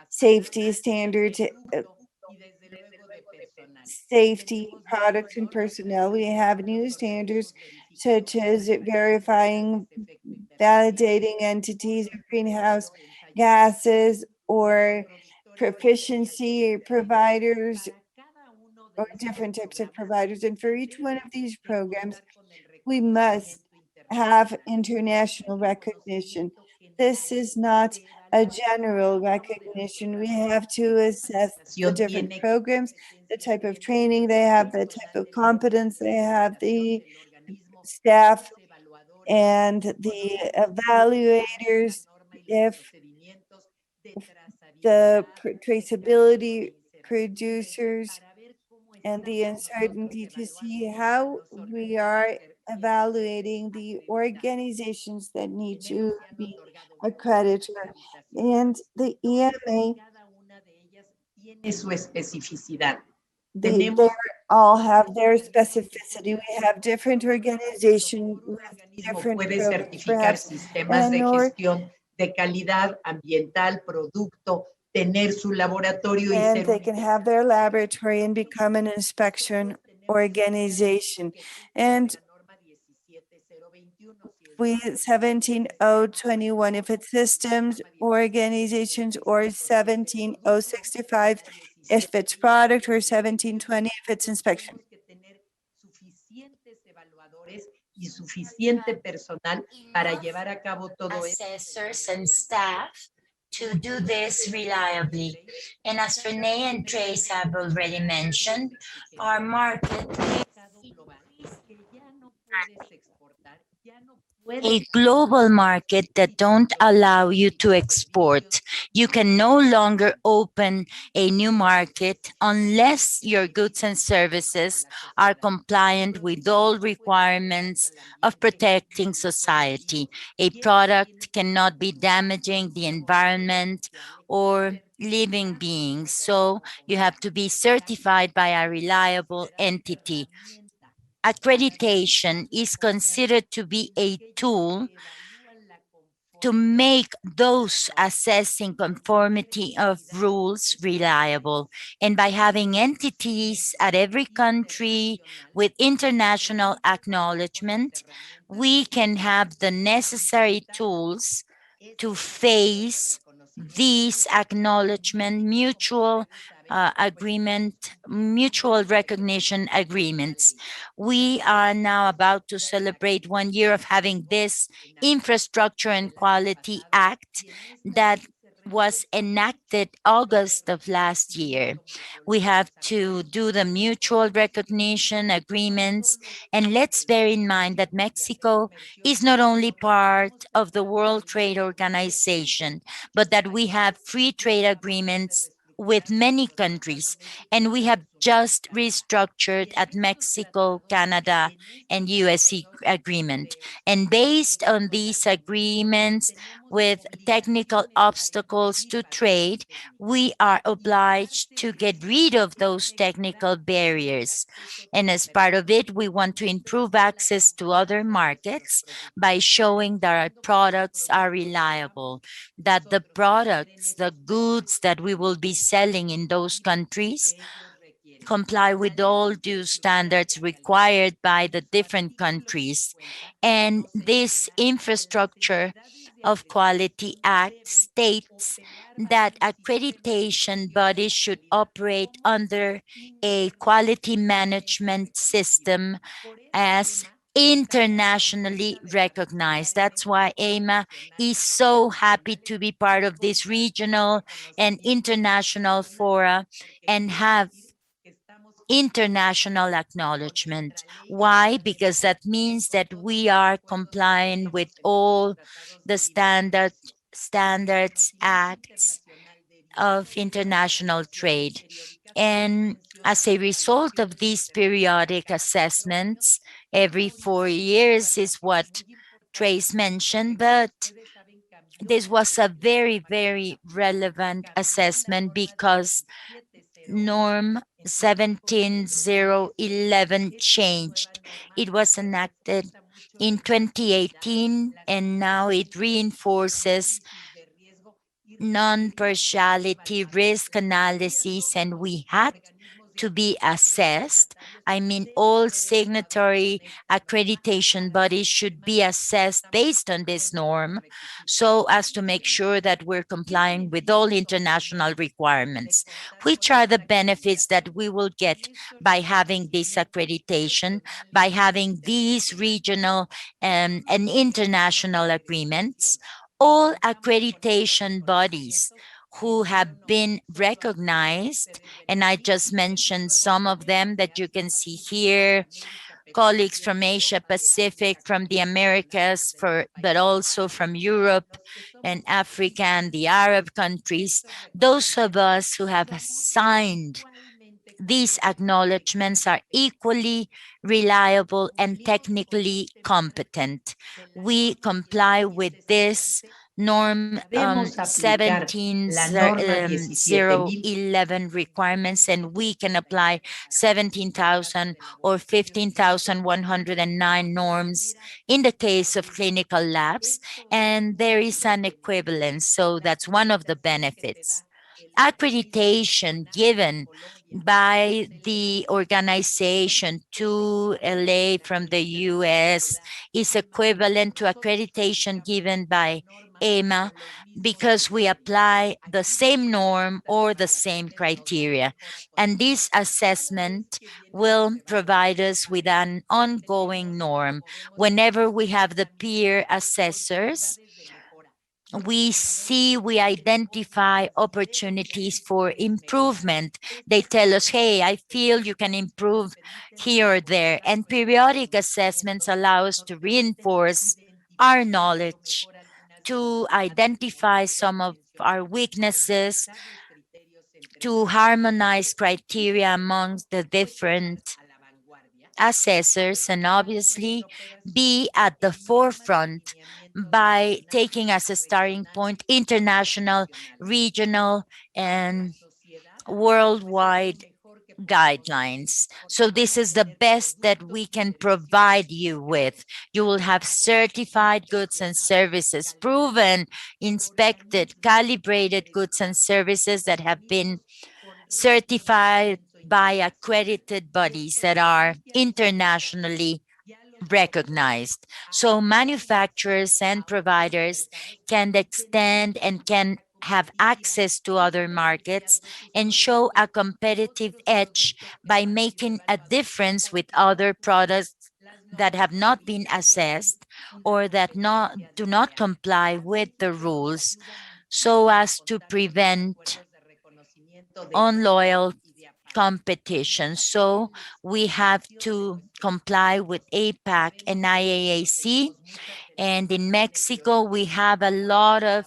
safety standards, safety, product, and personnel. We have new standards such as verifying, validating entities of greenhouse gases or proficiency providers or different types of providers. And for each one of these programs, we must have international recognition. This is not a general recognition. We have to assess the different programs, the type of training they have, the type of competence they have, the staff and the evaluators, if the traceability producers and the uncertainty to see how we are evaluating the organizations that need to be accredited. And the EMA, they all have their specificity. We have different organizations with different programs, perhaps, de calidad ambiental, producto, tener su laboratorio and they can have their laboratory and become an inspection organization. And we 17021 if it's systems organizations, or 17065 if it's product, or 1720 if it's inspection. Y suficiente personal para llevar a cabo todo assessors and staff to do this reliably. And as Renee and Trace have already mentioned, our market a global market that don't allow you to export. You can no longer open a new market unless your goods and services are compliant with all requirements of protecting society. A product cannot be damaging the environment or living beings. So you have to be certified by a reliable entity. Accreditation is considered to be a tool to make those assessing conformity of rules reliable. And by having entities at every country with international acknowledgement, we can have the necessary tools to face these acknowledgement, mutual recognition agreements. We are now about to celebrate 1 year of having this Infrastructure and Quality Act that was enacted August of last year. We have to do the mutual recognition agreements, and let's bear in mind that Mexico is not only part of the World Trade Organization, but that we have free trade agreements with many countries, and we have just restructured at Mexico, Canada, and US agreement. And based on these agreements with technical obstacles to trade, we are obliged to get rid of those technical barriers. And as part of it, we want to improve access to other markets by showing that our products are reliable, that the products, the goods that we will be selling in those countries comply with all due standards required by the different countries. And this Infrastructure of Quality Act states that accreditation bodies should operate under a quality management system as internationally recognized. That's why AMA is so happy to be part of this regional and international fora and have international acknowledgement. Why? Because that means that we are complying with all the standards, acts of international trade. And as a result of these periodic assessments, every 4 years is what Trace mentioned, but this was a very, very relevant assessment because norm 17011 changed. It was enacted in 2018 and now it reinforces non-partiality risk analysis, and we had to be assessed. I mean, all signatory accreditation bodies should be assessed based on this norm so as to make sure that we're complying with all international requirements. Which are the benefits that we will get by having this accreditation, by having these regional and international agreements? All accreditation bodies who have been recognized, and I just mentioned some of them that you can see here, colleagues from Asia Pacific, from the Americas, but also from Europe and Africa and the Arab countries, those of us who have signed these acknowledgements are equally reliable and technically competent. We comply with this norm 17011 requirements, and we can apply 17,000 or 15,109 norms in the case of clinical labs, and there is an equivalence. So that's one of the benefits. Accreditation given by the organization to LA from the US is equivalent to accreditation given by EMA because we apply the same norm or the same criteria. And this assessment will provide us with an ongoing norm. Whenever we have the peer assessors, we identify opportunities for improvement. They tell us, hey, I feel you can improve here or there. And periodic assessments allow us to reinforce our knowledge, to identify some of our weaknesses, to harmonize criteria amongst the different assessors, and obviously be at the forefront by taking as a starting point international, regional, and worldwide guidelines. So this is the best that we can provide you with. You will have certified goods and services, proven, inspected, calibrated goods and services that have been certified by accredited bodies that are internationally recognized. So manufacturers and providers can extend and can have access to other markets and show a competitive edge by making a difference with other products that have not been assessed or that do not comply with the rules, so as to prevent unloyal competition. So we have to comply with APAC and IAAC. And in Mexico, we have a lot of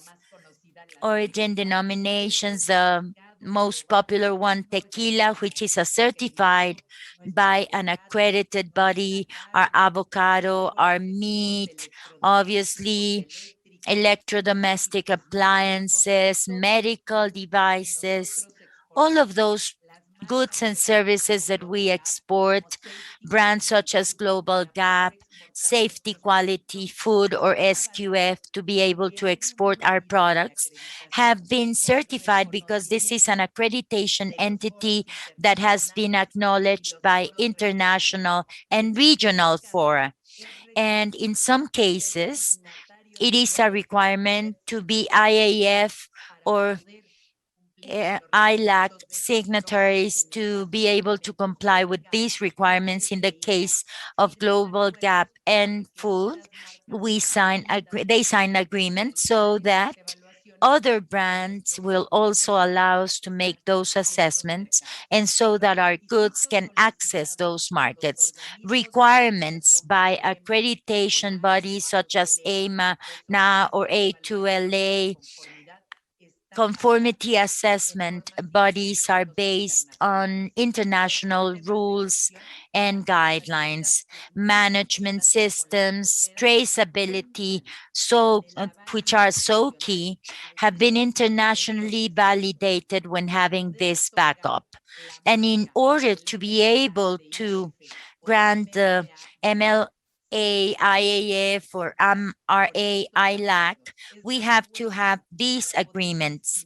origin denominations. The most popular one, tequila, which is a certified by an accredited body, our avocado, our meat, obviously electrodomestic appliances, medical devices, all of those goods and services that we export, brands such as Global Gap, Safety Quality Food or SQF, to be able to export our products, have been certified because this is an accreditation entity that has been acknowledged by international and regional fora. And in some cases, it is a requirement to be IAF or ILAC signatories to be able to comply with these requirements. In the case of Global Gap and Food, they sign agreements so that other brands will also allow us to make those assessments, and so that our goods can access those markets. Requirements by accreditation bodies such as AMA, NA, or A2LA, conformity assessment bodies are based on international rules and guidelines. Management systems, traceability, which are so key, have been internationally validated when having this backup. And in order to be able to grant the MLA, IAAC, or MRA, ILAC, we have to have these agreements.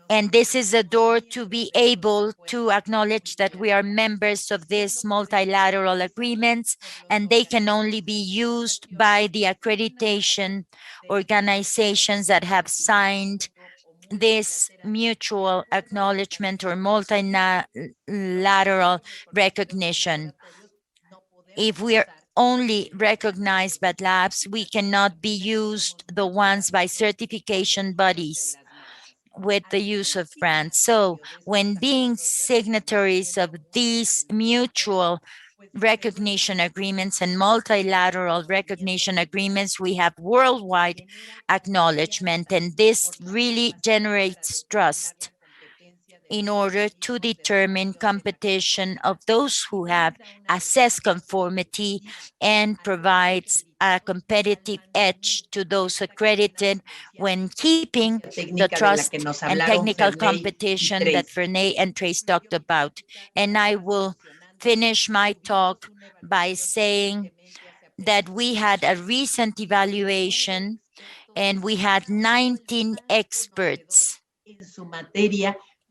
And this is a door to be able to acknowledge that we are members of these multilateral agreements, and they can only be used by the accreditation organizations that have signed this mutual acknowledgement or multilateral recognition. If we are only recognized by labs, we cannot be used the ones by certification bodies with the use of brands. So when being signatories of these mutual recognition agreements and multilateral recognition agreements, we have worldwide acknowledgement, and this really generates trust in order to determine competition of those who have assessed conformity and provides a competitive edge to those accredited when keeping the trust and technical competition that Ferney and Trace talked about. And I will finish my talk by saying that we had a recent evaluation and we had 19 experts.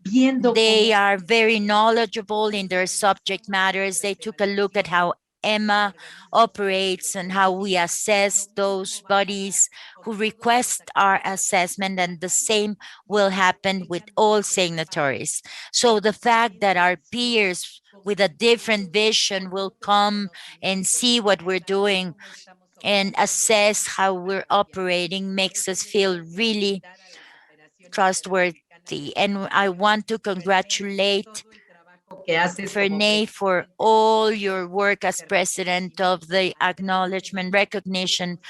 They are very knowledgeable in their subject matters. They took a look at how EMA operates and how we assess those bodies who request our assessment, and the same will happen with all signatories. So the fact that our peers with a different vision will come and see what we're doing and assess how we're operating makes us feel really trustworthy. And I want to congratulate Ferney for all your work as president of the Acknowledgement Recognition,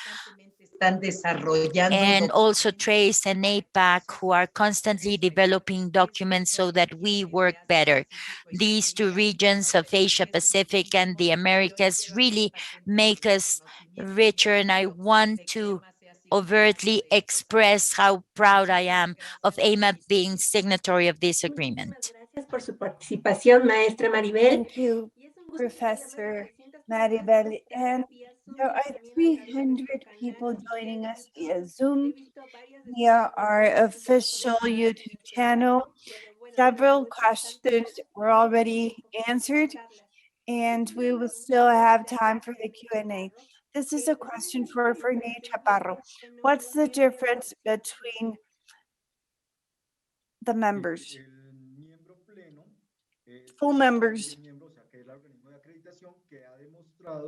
and also Trace and APAC, who are constantly developing documents so that we work better. These two regions of Asia Pacific and the Americas really make us richer, and I want to overtly express how proud I am of AMA being signatory of this agreement. Thank you, Professor Maribel. And there are 300 people joining us via Zoom, via our official YouTube channel. Several questions were already answered, and we will still have time for the Q&A. This is a question for Ferney Chaparro. What's the difference between the members? Full members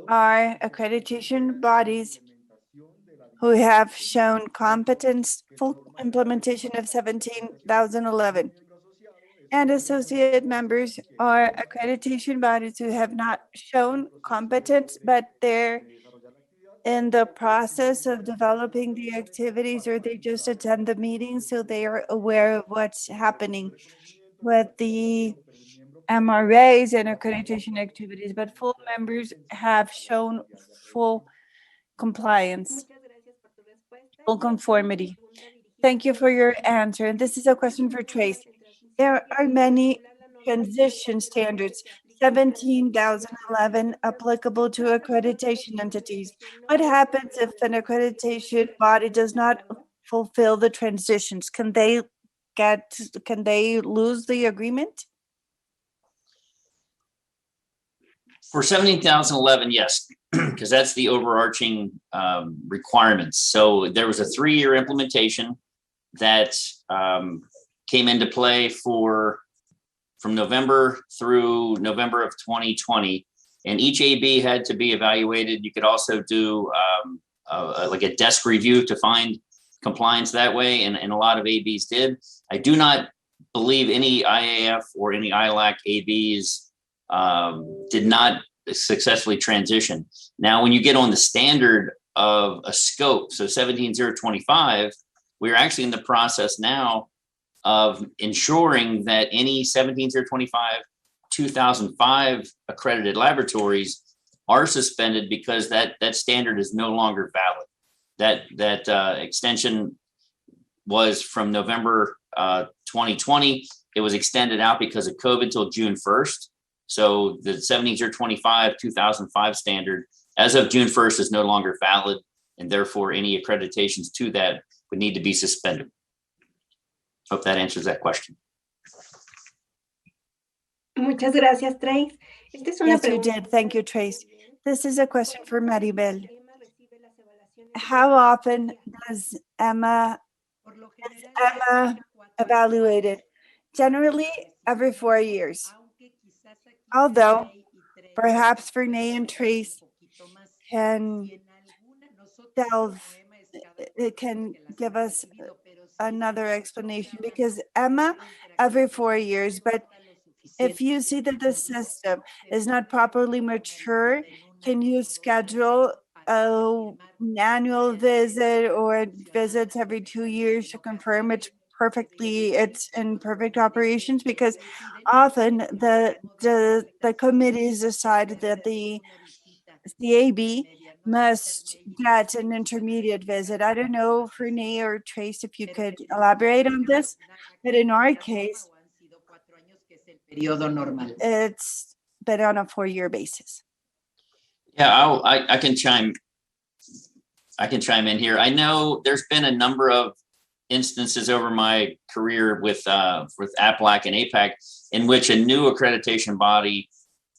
are accreditation bodies who have shown competence, full implementation of 17,011. And associate members are accreditation bodies who have not shown competence, but they're in the process of developing the activities, or they just attend the meetings, so they are aware of what's happening with the MRAs and accreditation activities, but full members have shown full compliance, full conformity. Thank you for your answer. And this is a question for Trace. There are many transition standards, 17,011 applicable to accreditation entities. What happens if an accreditation body does not fulfill the transitions? Can they lose the agreement? For 17,011, yes, because that's the overarching requirements. So there was a 3-year implementation that came into play from November through November of 2020, and each AB had to be evaluated. You could also do like a desk review to find compliance that way, and a lot of ABs did. I do not believe any IAF or any ILAC ABs did not successfully transition. Now, when you get on the standard of a scope, so 17025, we're actually in the process now of ensuring that any 17025 2005 accredited laboratories are suspended because that standard is no longer valid. That extension was from November 2020. It was extended out because of COVID till June 1st. So the 17025 2005 standard as of June 1st is no longer valid, and therefore any accreditations to that would need to be suspended. Hope that answers that question. Muchas gracias, Trace. Yes, you did. Thank you, Trace. This is a question for Maribel. How often does Emma evaluated? Generally, every 4 years. Although, perhaps Renee and Trace can give us another explanation, because Emma every 4 years, but if you see that the system is not properly mature, can you schedule an annual visit or visits every 2 years to confirm it's in perfect operations? Because often the committees decide that the CAB must get an intermediate visit. I don't know, Renee or Trace, if you could elaborate on this, but in our case, it's been on a 4-year basis. Yeah, I can chime in here. I know there's been a number of instances over my career with APAC and IAAC in which a new accreditation body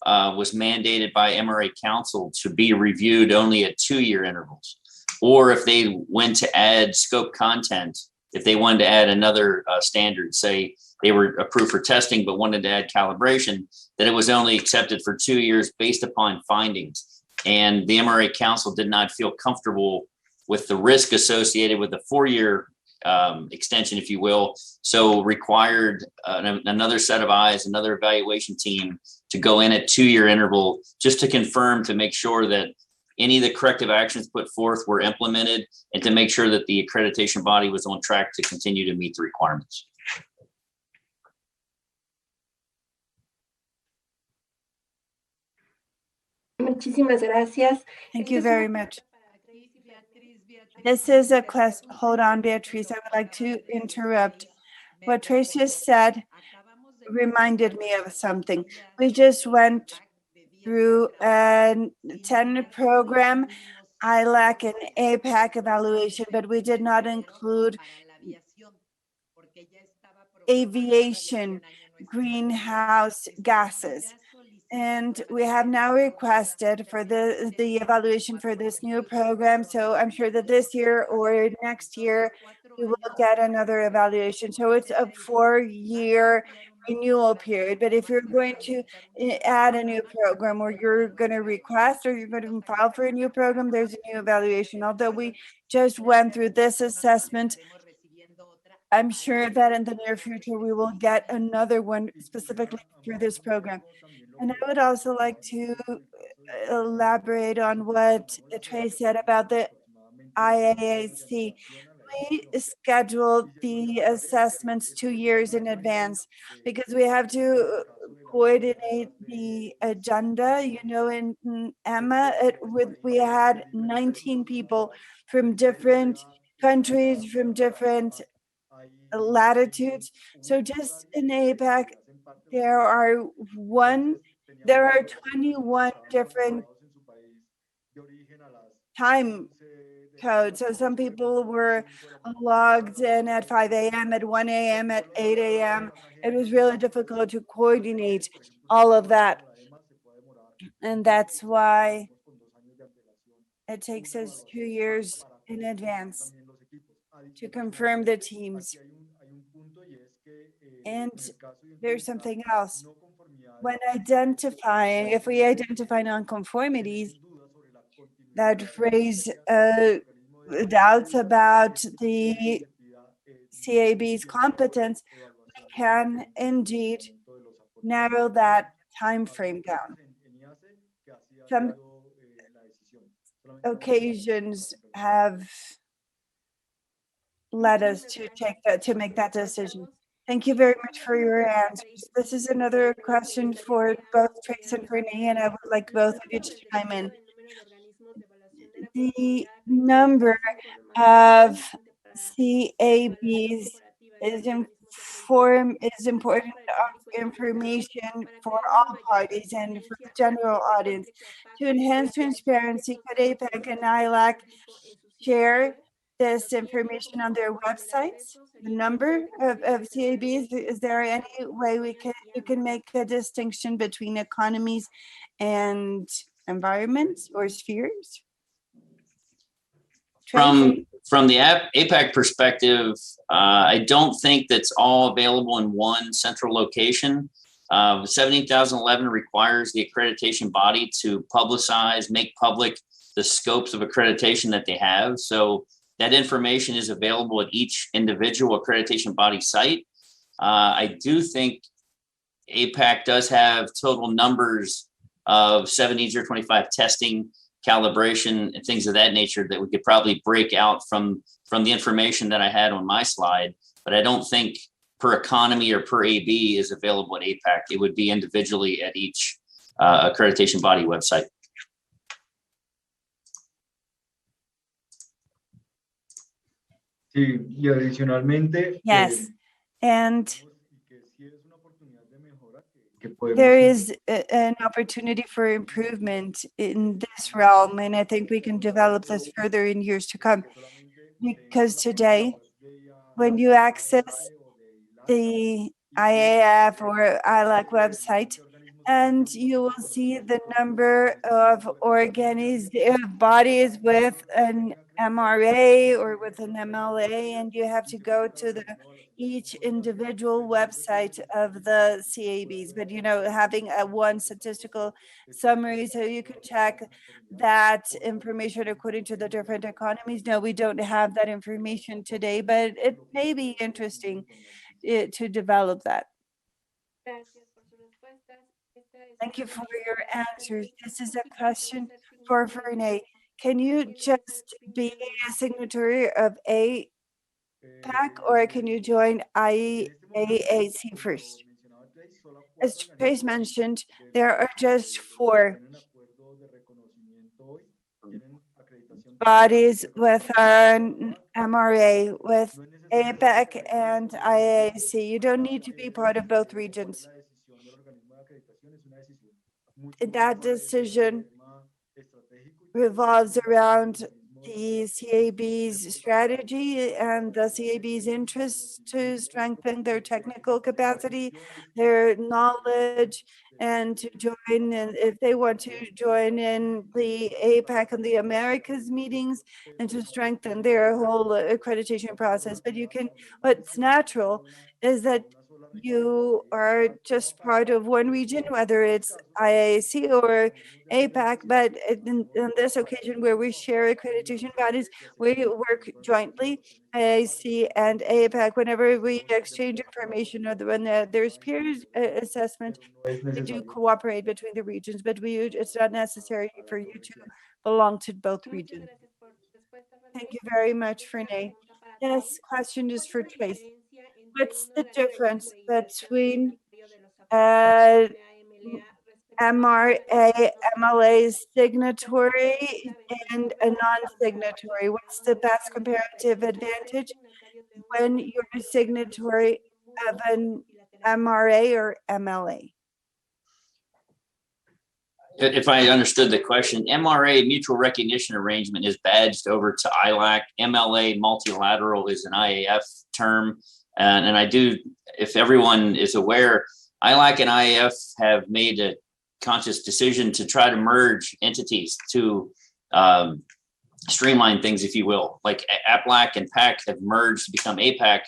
was mandated by MRA Council to be reviewed only at 2-year intervals, or if they went to add scope content, if they wanted to add another standard, say they were approved for testing but wanted to add calibration, that it was only accepted for 2 years based upon findings. And the MRA Council did not feel comfortable with the risk associated with the 4-year extension, if you will, so required another set of eyes, another evaluation team to go in at 2-year interval just to confirm, to make sure that any of the corrective actions put forth were implemented, and to make sure that the accreditation body was on track to continue to meet the requirements. Muchísimas gracias. Thank you very much. This is a question. Hold on, Beatriz. I would like to interrupt. What Trace just said reminded me of something. We just went through a 10 program, ILAC and APAC evaluation, but we did not include aviation greenhouse gases. And we have now requested for the evaluation for this new program. So I'm sure that this year or next year, we will get another evaluation. So it's a 4-year renewal period. But if you're going to add a new program, or you're going to request, or you're going to file for a new program, there's a new evaluation. Although we just went through this assessment, I'm sure that in the near future, we will get another one specifically through this program. And I would also like to elaborate on what Trace said about the IAAC. We scheduled the assessments 2 years in advance because we have to coordinate the agenda. You know, in Emma, we had 19 people from different countries, from different latitudes. So just in APAC, there are 21 different time codes. So some people were logged in at 5 a.m., at 1 a.m., at 8 a.m. It was really difficult to coordinate all of that. And that's why it takes us 2 years in advance to confirm the teams. And there's something else. When if we identify nonconformities that raise doubts about the CAB's competence, we can indeed narrow that time frame down. Some occasions have led us to make that decision. Thank you very much for your answers. This is another question for both Trace and Renee, and I would like both of you to chime in. The number of CABs is important information for all parties and for the general audience. To enhance transparency, could APAC and IAAC share this information on their websites? The number of CABs, is there any way you can make a distinction between economies and environments or spheres? From the APAC perspective, I don't think that's all available in one central location. 17,011 requires the accreditation body to publicize, make public the scopes of accreditation that they have. So that information is available at each individual accreditation body site. I do think APAC does have total numbers of 17025 testing, calibration, and things of that nature that we could probably break out from the information that I had on my slide, but I don't think per economy or per AB is available at APAC. It would be individually at each accreditation body website. Sí, y adicionalmente, yes, and there is an opportunity for improvement in this realm, and I think we can develop this further in years to come. Because today, when you access the IAF or IAAC website, and you will see the number of bodies with an MRA or with an MLA, and you have to go to each individual website of the CABs, but having a one statistical summary so you can check that information according to the different economies. No, we don't have that information today, but it may be interesting to develop that. Thank you for your answers. This is a question for Renee. Can you just be a signatory of APAC, or can you join IAAC first? As Trace mentioned, there are just 4 bodies with an MRA, with APAC and IAAC. You don't need to be part of both regions. That decision revolves around the CAB's strategy and the CAB's interests to strengthen their technical capacity, their knowledge, and to join in, if they want to join in the APAC and the Americas meetings, and to strengthen their whole accreditation process. But what's natural is that you are just part of one region, whether it's IAAC or APAC, but on this occasion where we share accreditation bodies, we work jointly, IAAC and APAC. Whenever we exchange information or when there's peer assessment, we do cooperate between the regions, but it's not necessary for you to belong to both regions. Thank you very much, Renee. This question is for Trace. What's the difference between MRA, MLA signatory and a non-signatory? What's the best comparative advantage when you're a signatory of an MRA or MLA? If I understood the question, MRA, Mutual Recognition Arrangement, is badged over to IAAC. MLA, Multilateral, is an IAF term. And I do, if everyone is aware, IAAC and IAF have made a conscious decision to try to merge entities to streamline things, if you will. Like APAC and PAC have merged to become APAC,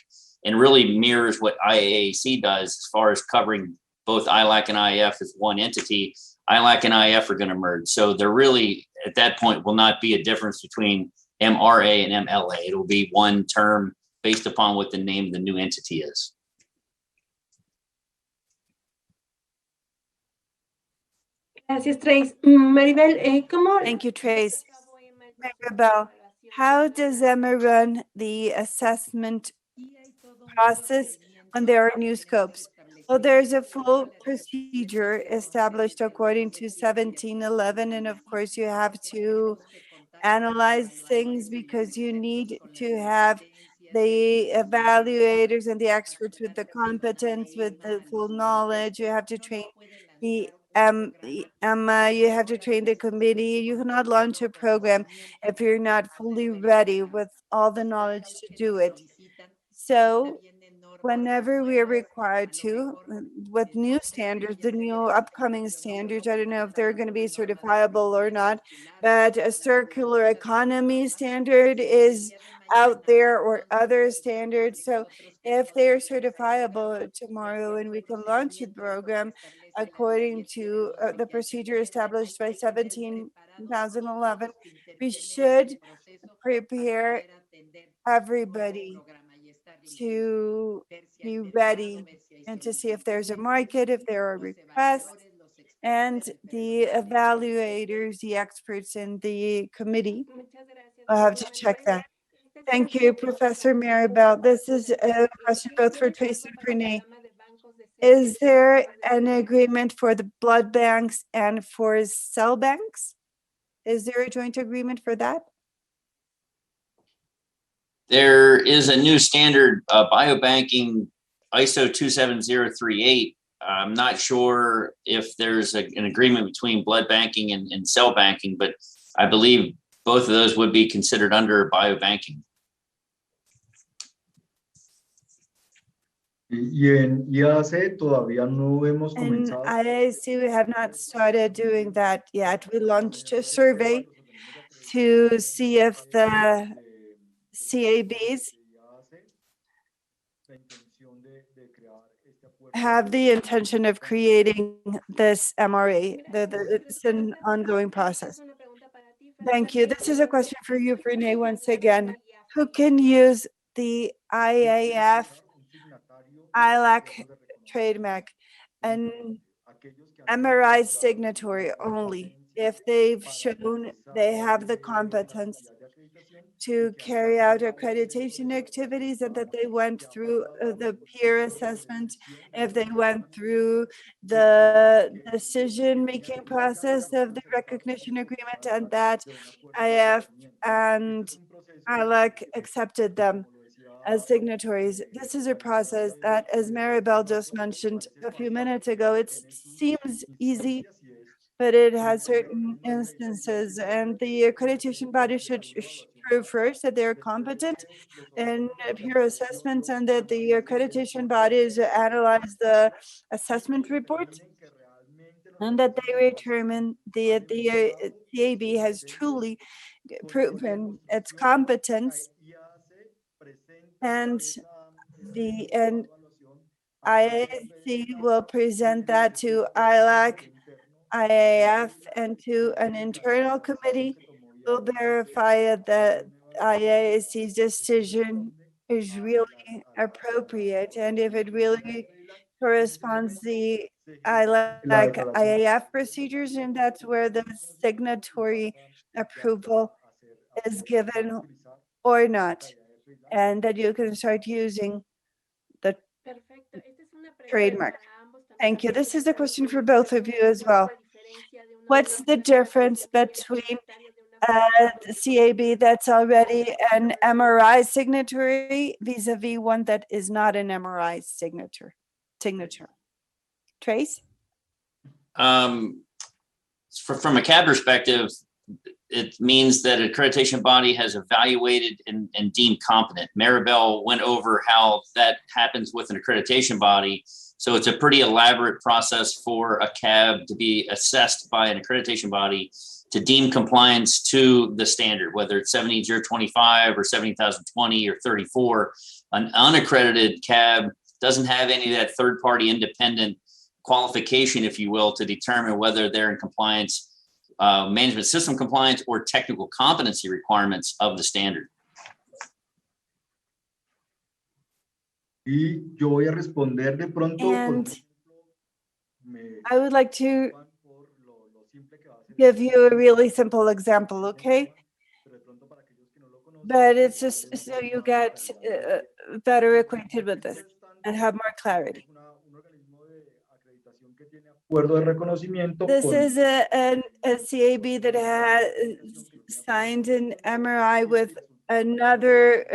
and really mirrors what IAAC does as far as covering both IAAC and IAF as one entity. IAAC and IAF are going to merge. So there really, at that point, will not be a difference between MRA and MLA. It will be one term based upon what the name of the new entity is. Gracias, Trace. Maribel, ¿cómo? Thank you, Trace. Maribel, how does Emma run the assessment process when there are new scopes? Well, there's a full procedure established according to 1711, and of course you have to analyze things because you need to have the evaluators and the experts with the competence, with the full knowledge. You have to train the EMA, you have to train the committee. You cannot launch a program if you're not fully ready with all the knowledge to do it. So whenever we are required to, with new standards, the new upcoming standards, I don't know if they're going to be certifiable or not, but a circular economy standard is out there, or other standards. So if they're certifiable tomorrow and we can launch the program according to the procedure established by 17,011, we should prepare everybody to be ready and to see if there's a market, if there are requests, and the evaluators, the experts in the committee will have to check that. Thank you, Professor Maribel. This is a question both for Trace and Renee. Is there an agreement for the blood banks and for cell banks? Is there a joint agreement for that? There is a new standard, biobanking ISO 27038. I'm not sure if there's an agreement between blood banking and cell banking, but I believe both of those would be considered under biobanking. Y en IAAC todavía no hemos comenzado. In IAAC, we have not started doing that yet. We launched a survey to see if the CABs have the intention of creating this MRA. It's an ongoing process. Thank you. This is a question for you, Renee, once again. Who can use the IAF, IAAC trademark, and MRI signatory only if they've shown they have the competence to carry out accreditation activities and that they went through the peer assessment, if they went through the decision-making process of the recognition agreement, and that IAF and IAAC accepted them as signatories. This is a process that, as Maribel just mentioned a few minutes ago, it seems easy, but it has certain instances, and the accreditation body should prove first that they're competent in peer assessments and that the accreditation bodies analyze the assessment report and that they determine that the CAB has truly proven its competence, and IAAC will present that to IAAC, IAF, and to an internal committee. Will verify that IAAC's decision is really appropriate, and if it really corresponds the IAAC, IAF procedures, and that's where the signatory approval is given or not, and that you can start using the trademark. Thank you. This is a question for both of you as well. What's the difference between the CAB that's already an MRI signatory vis-a-vis one that is not an MRI signature? Trace? From a CAB perspective, it means that an accreditation body has evaluated and deemed competent. Maribel went over how that happens with an accreditation body. So it's a pretty elaborate process for a CAB to be assessed by an accreditation body to deem compliance to the standard, whether it's 78025 or 70,020 or 34. An unaccredited CAB doesn't have any of that third-party independent qualification, if you will, to determine whether they're in compliance management system compliance or technical competency requirements of the standard. Y yo voy a responder de pronto. And I would like to give you a really simple example, okay? But it's just so you get better acquainted with this and have more clarity. This is a CAB that has signed an MRI with another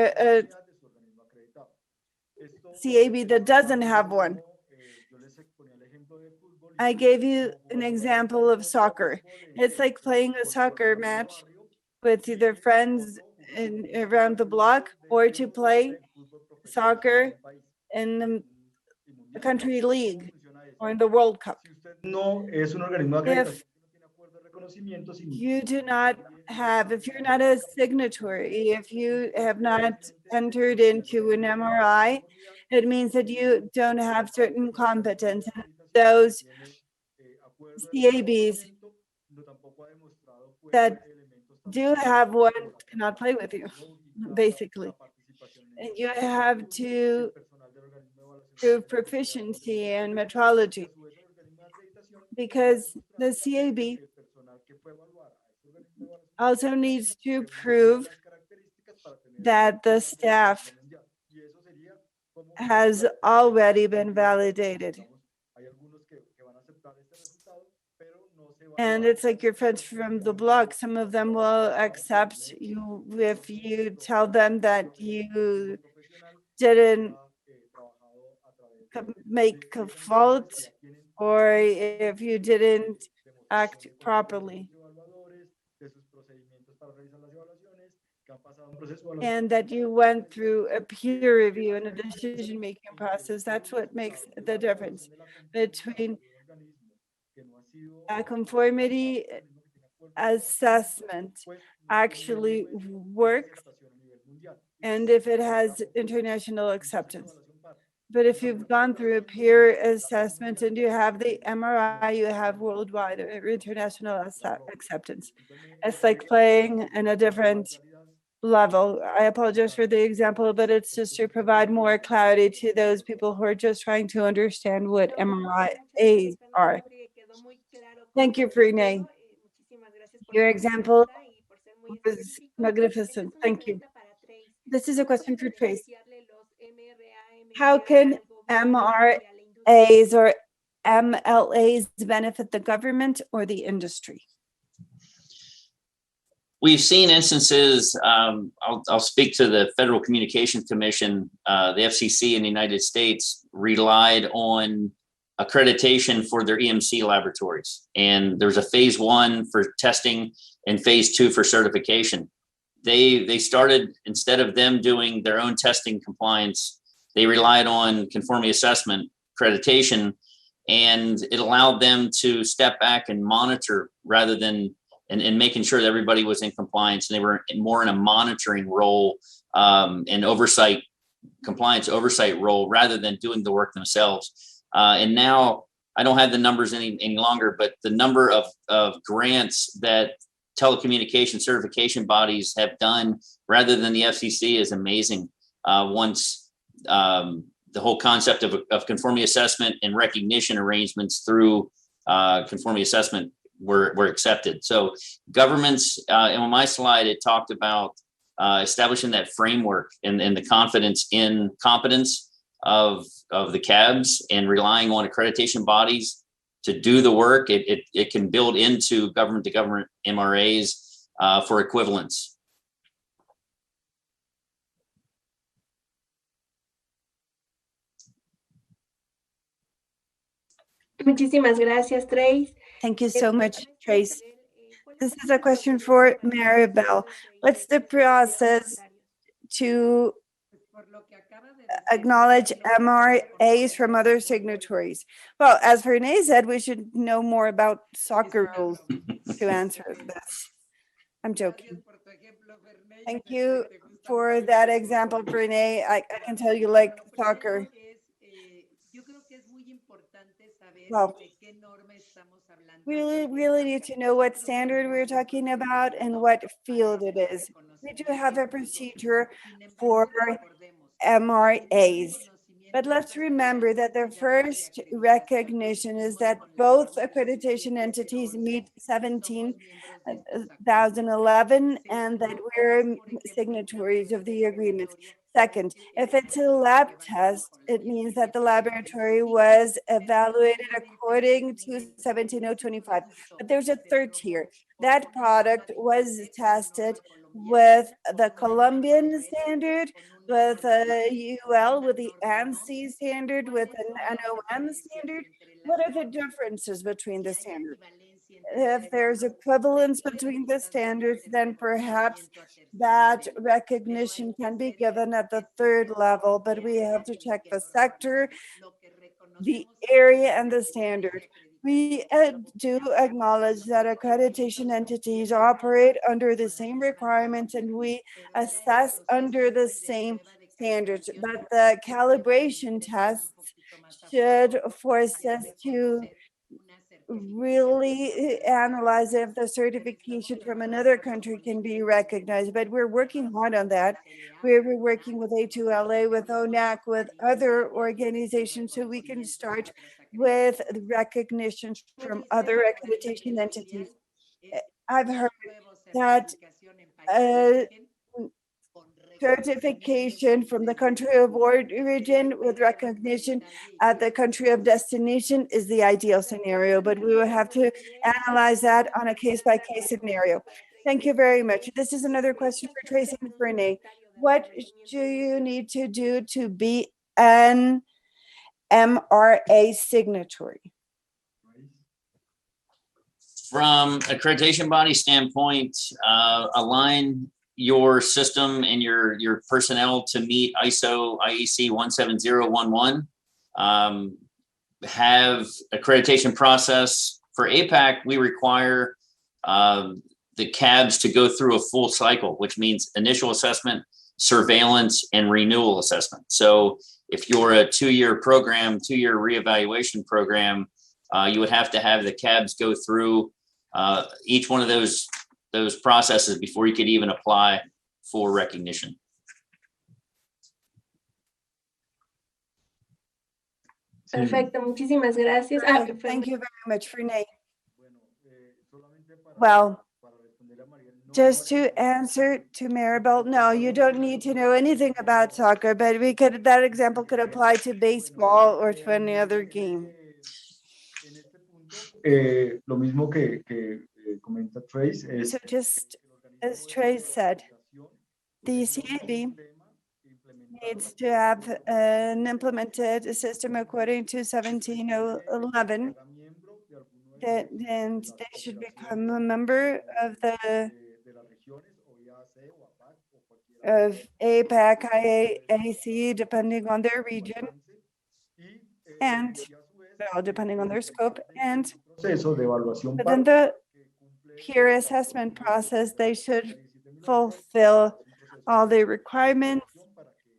CAB that doesn't have one. I gave you an example of soccer. It's like playing a soccer match with either friends around the block or to play soccer in the country league or in the World Cup. If you do not have, if you're not a signatory, if you have not entered into an MRI, it means that you don't have certain competence. Those CABs that do have one cannot play with you, basically. And you have to prove proficiency in metrology because the CAB also needs to prove that the staff has already been validated. And it's like your friends from the block. Some of them will accept you if you tell them that you didn't make a fault or if you didn't act properly. And that you went through a peer review and a decision-making process. That's what makes the difference between a conformity assessment actually works and if it has international acceptance. But if you've gone through a peer assessment and you have the MRI, you have worldwide or international acceptance. It's like playing in a different level. I apologize for the example, but it's just to provide more clarity to those people who are just trying to understand what MRIs are. Thank you, Renee. Your example was magnificent. Thank you. This is a question for Trace. How can MRAs or MLAs benefit the government or the industry? We've seen instances, I'll speak to the Federal Communications Commission, the FCC in the United States relied on accreditation for their EMC laboratories. And there's a phase 1 for testing and phase 2 for certification. They started, instead of them doing their own testing compliance, they relied on conformity assessment accreditation, and it allowed them to step back and monitor rather than and making sure that everybody was in compliance. And they were more in a monitoring role and oversight, compliance oversight role rather than doing the work themselves. And now I don't have the numbers any longer, but the number of grants that telecommunication certification bodies have done rather than the FCC is amazing. Once the whole concept of conformity assessment and recognition arrangements through conformity assessment were accepted. So governments, and on my slide, it talked about establishing that framework and the confidence in competence of the CABs and relying on accreditation bodies to do the work. It can build into government to government MRAs for equivalence. Muchísimas gracias, Trace. Thank you so much, Trace. This is a question for Maribel. What's the process to acknowledge MRAs from other signatories? Well, as Renee said, we should know more about soccer rules to answer this. I'm joking. Thank you for that example, Renee. I can tell you like soccer. Well, really need to know what standard we're talking about and what field it is. We do have a procedure for MRAs. But let's remember that the first recognition is that both accreditation entities meet 17,011 and that we're signatories of the agreement. Second, if it's a lab test, it means that the laboratory was evaluated according to 17025. But there's a third tier. That product was tested with the Colombian standard, with a UL, with the ANSI standard, with an NOM standard. What are the differences between the standards? If there's equivalence between the standards, then perhaps that recognition can be given at the third level, but we have to check the sector, the area, and the standard. We do acknowledge that accreditation entities operate under the same requirements and we assess under the same standards, but the calibration tests should force us to really analyze if the certification from another country can be recognized, but we're working hard on that. We're working with A2LA, with ONAC, with other organizations, so we can start with recognition from other accreditation entities. I've heard that certification from the country of origin with recognition at the country of destination is the ideal scenario, but we will have to analyze that on a case-by-case scenario. Thank you very much. This is another question for Tracy and Renee. What do you need to do to be an MRA signatory? From accreditation body standpoint, align your system and your personnel to meet ISO IEC 17011. Have accreditation process. For APAC, we require the CABs to go through a full cycle, which means initial assessment, surveillance, and renewal assessment. So if you're a 2-year program, 2-year reevaluation program, you would have to have the CABs go through each one of those processes before you could even apply for recognition. Perfecto, muchísimas gracias. Thank you very much, Renee. Well, just to answer to Maribel, no, you don't need to know anything about soccer, but that example could apply to baseball or to any other game. Lo mismo que comenta Trace. So just as Trace said, the CAB needs to have an implemented system according to 17011, and they should become a member of APAC, IAAC, depending on their region, and depending on their scope, and within the peer assessment process, they should fulfill all the requirements,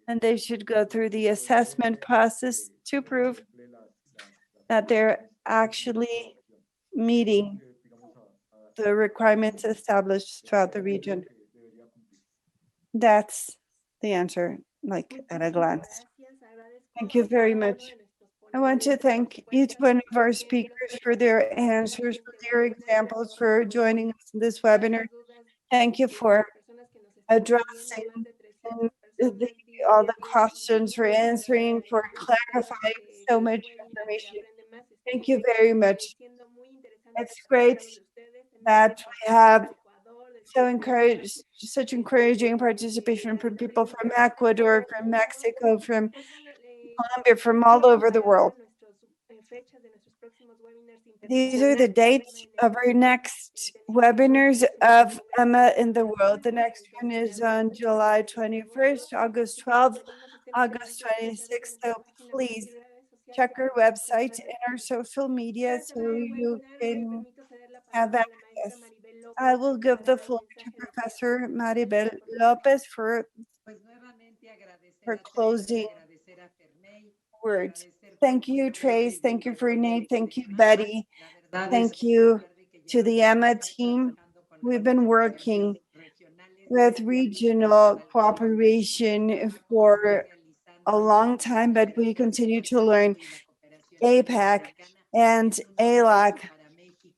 and they should go through the assessment process to prove that they're actually meeting the requirements established throughout the region. That's the answer, like at a glance. Thank you very much. I want to thank each one of our speakers for their answers, for their examples, for joining us in this webinar. Thank you for addressing all the questions, for answering, for clarifying so much information. Thank you very much. It's great that we have such encouraging participation from people from Ecuador, from Mexico, from Colombia, from all over the world. These are the dates of our next webinars of Emma in the World. The next one is on July 21st, August 12th, August 26th. So please check our website and our social media so you can have access. I will give the floor to Professor Maribel Lopez for closing words. Thank you, Trace. Thank you, Renee. Thank you, Betty. Thank you to the EMA team. We've been working with regional cooperation for a long time, but we continue to learn. APAC and IAAC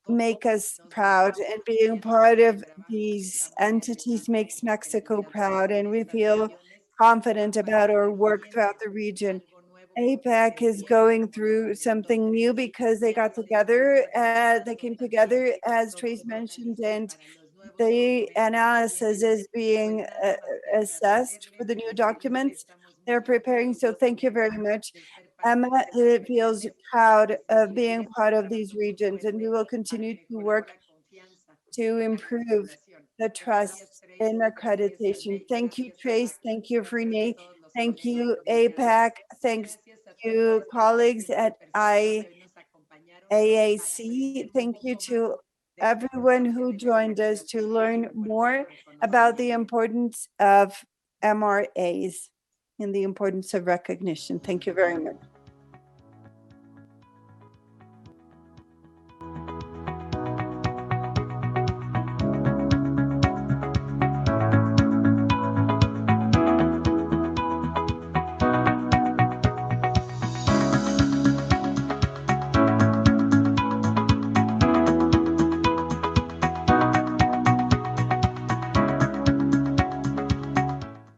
make us proud, and being part of these entities makes Mexico proud, and we feel confident about our work throughout the region. APAC is going through something new because they got together, they came together, as Trace mentioned, and the analysis is being assessed for the new documents they're preparing. So thank you very much. Emma feels proud of being part of these regions, and we will continue to work to improve the trust in accreditation. Thank you, Trace. Thank you, Renee. Thank you, APAC. Thanks to colleagues at IAAC. Thank you to everyone who joined us to learn more about the importance of MRAs and the importance of recognition. Thank you very much.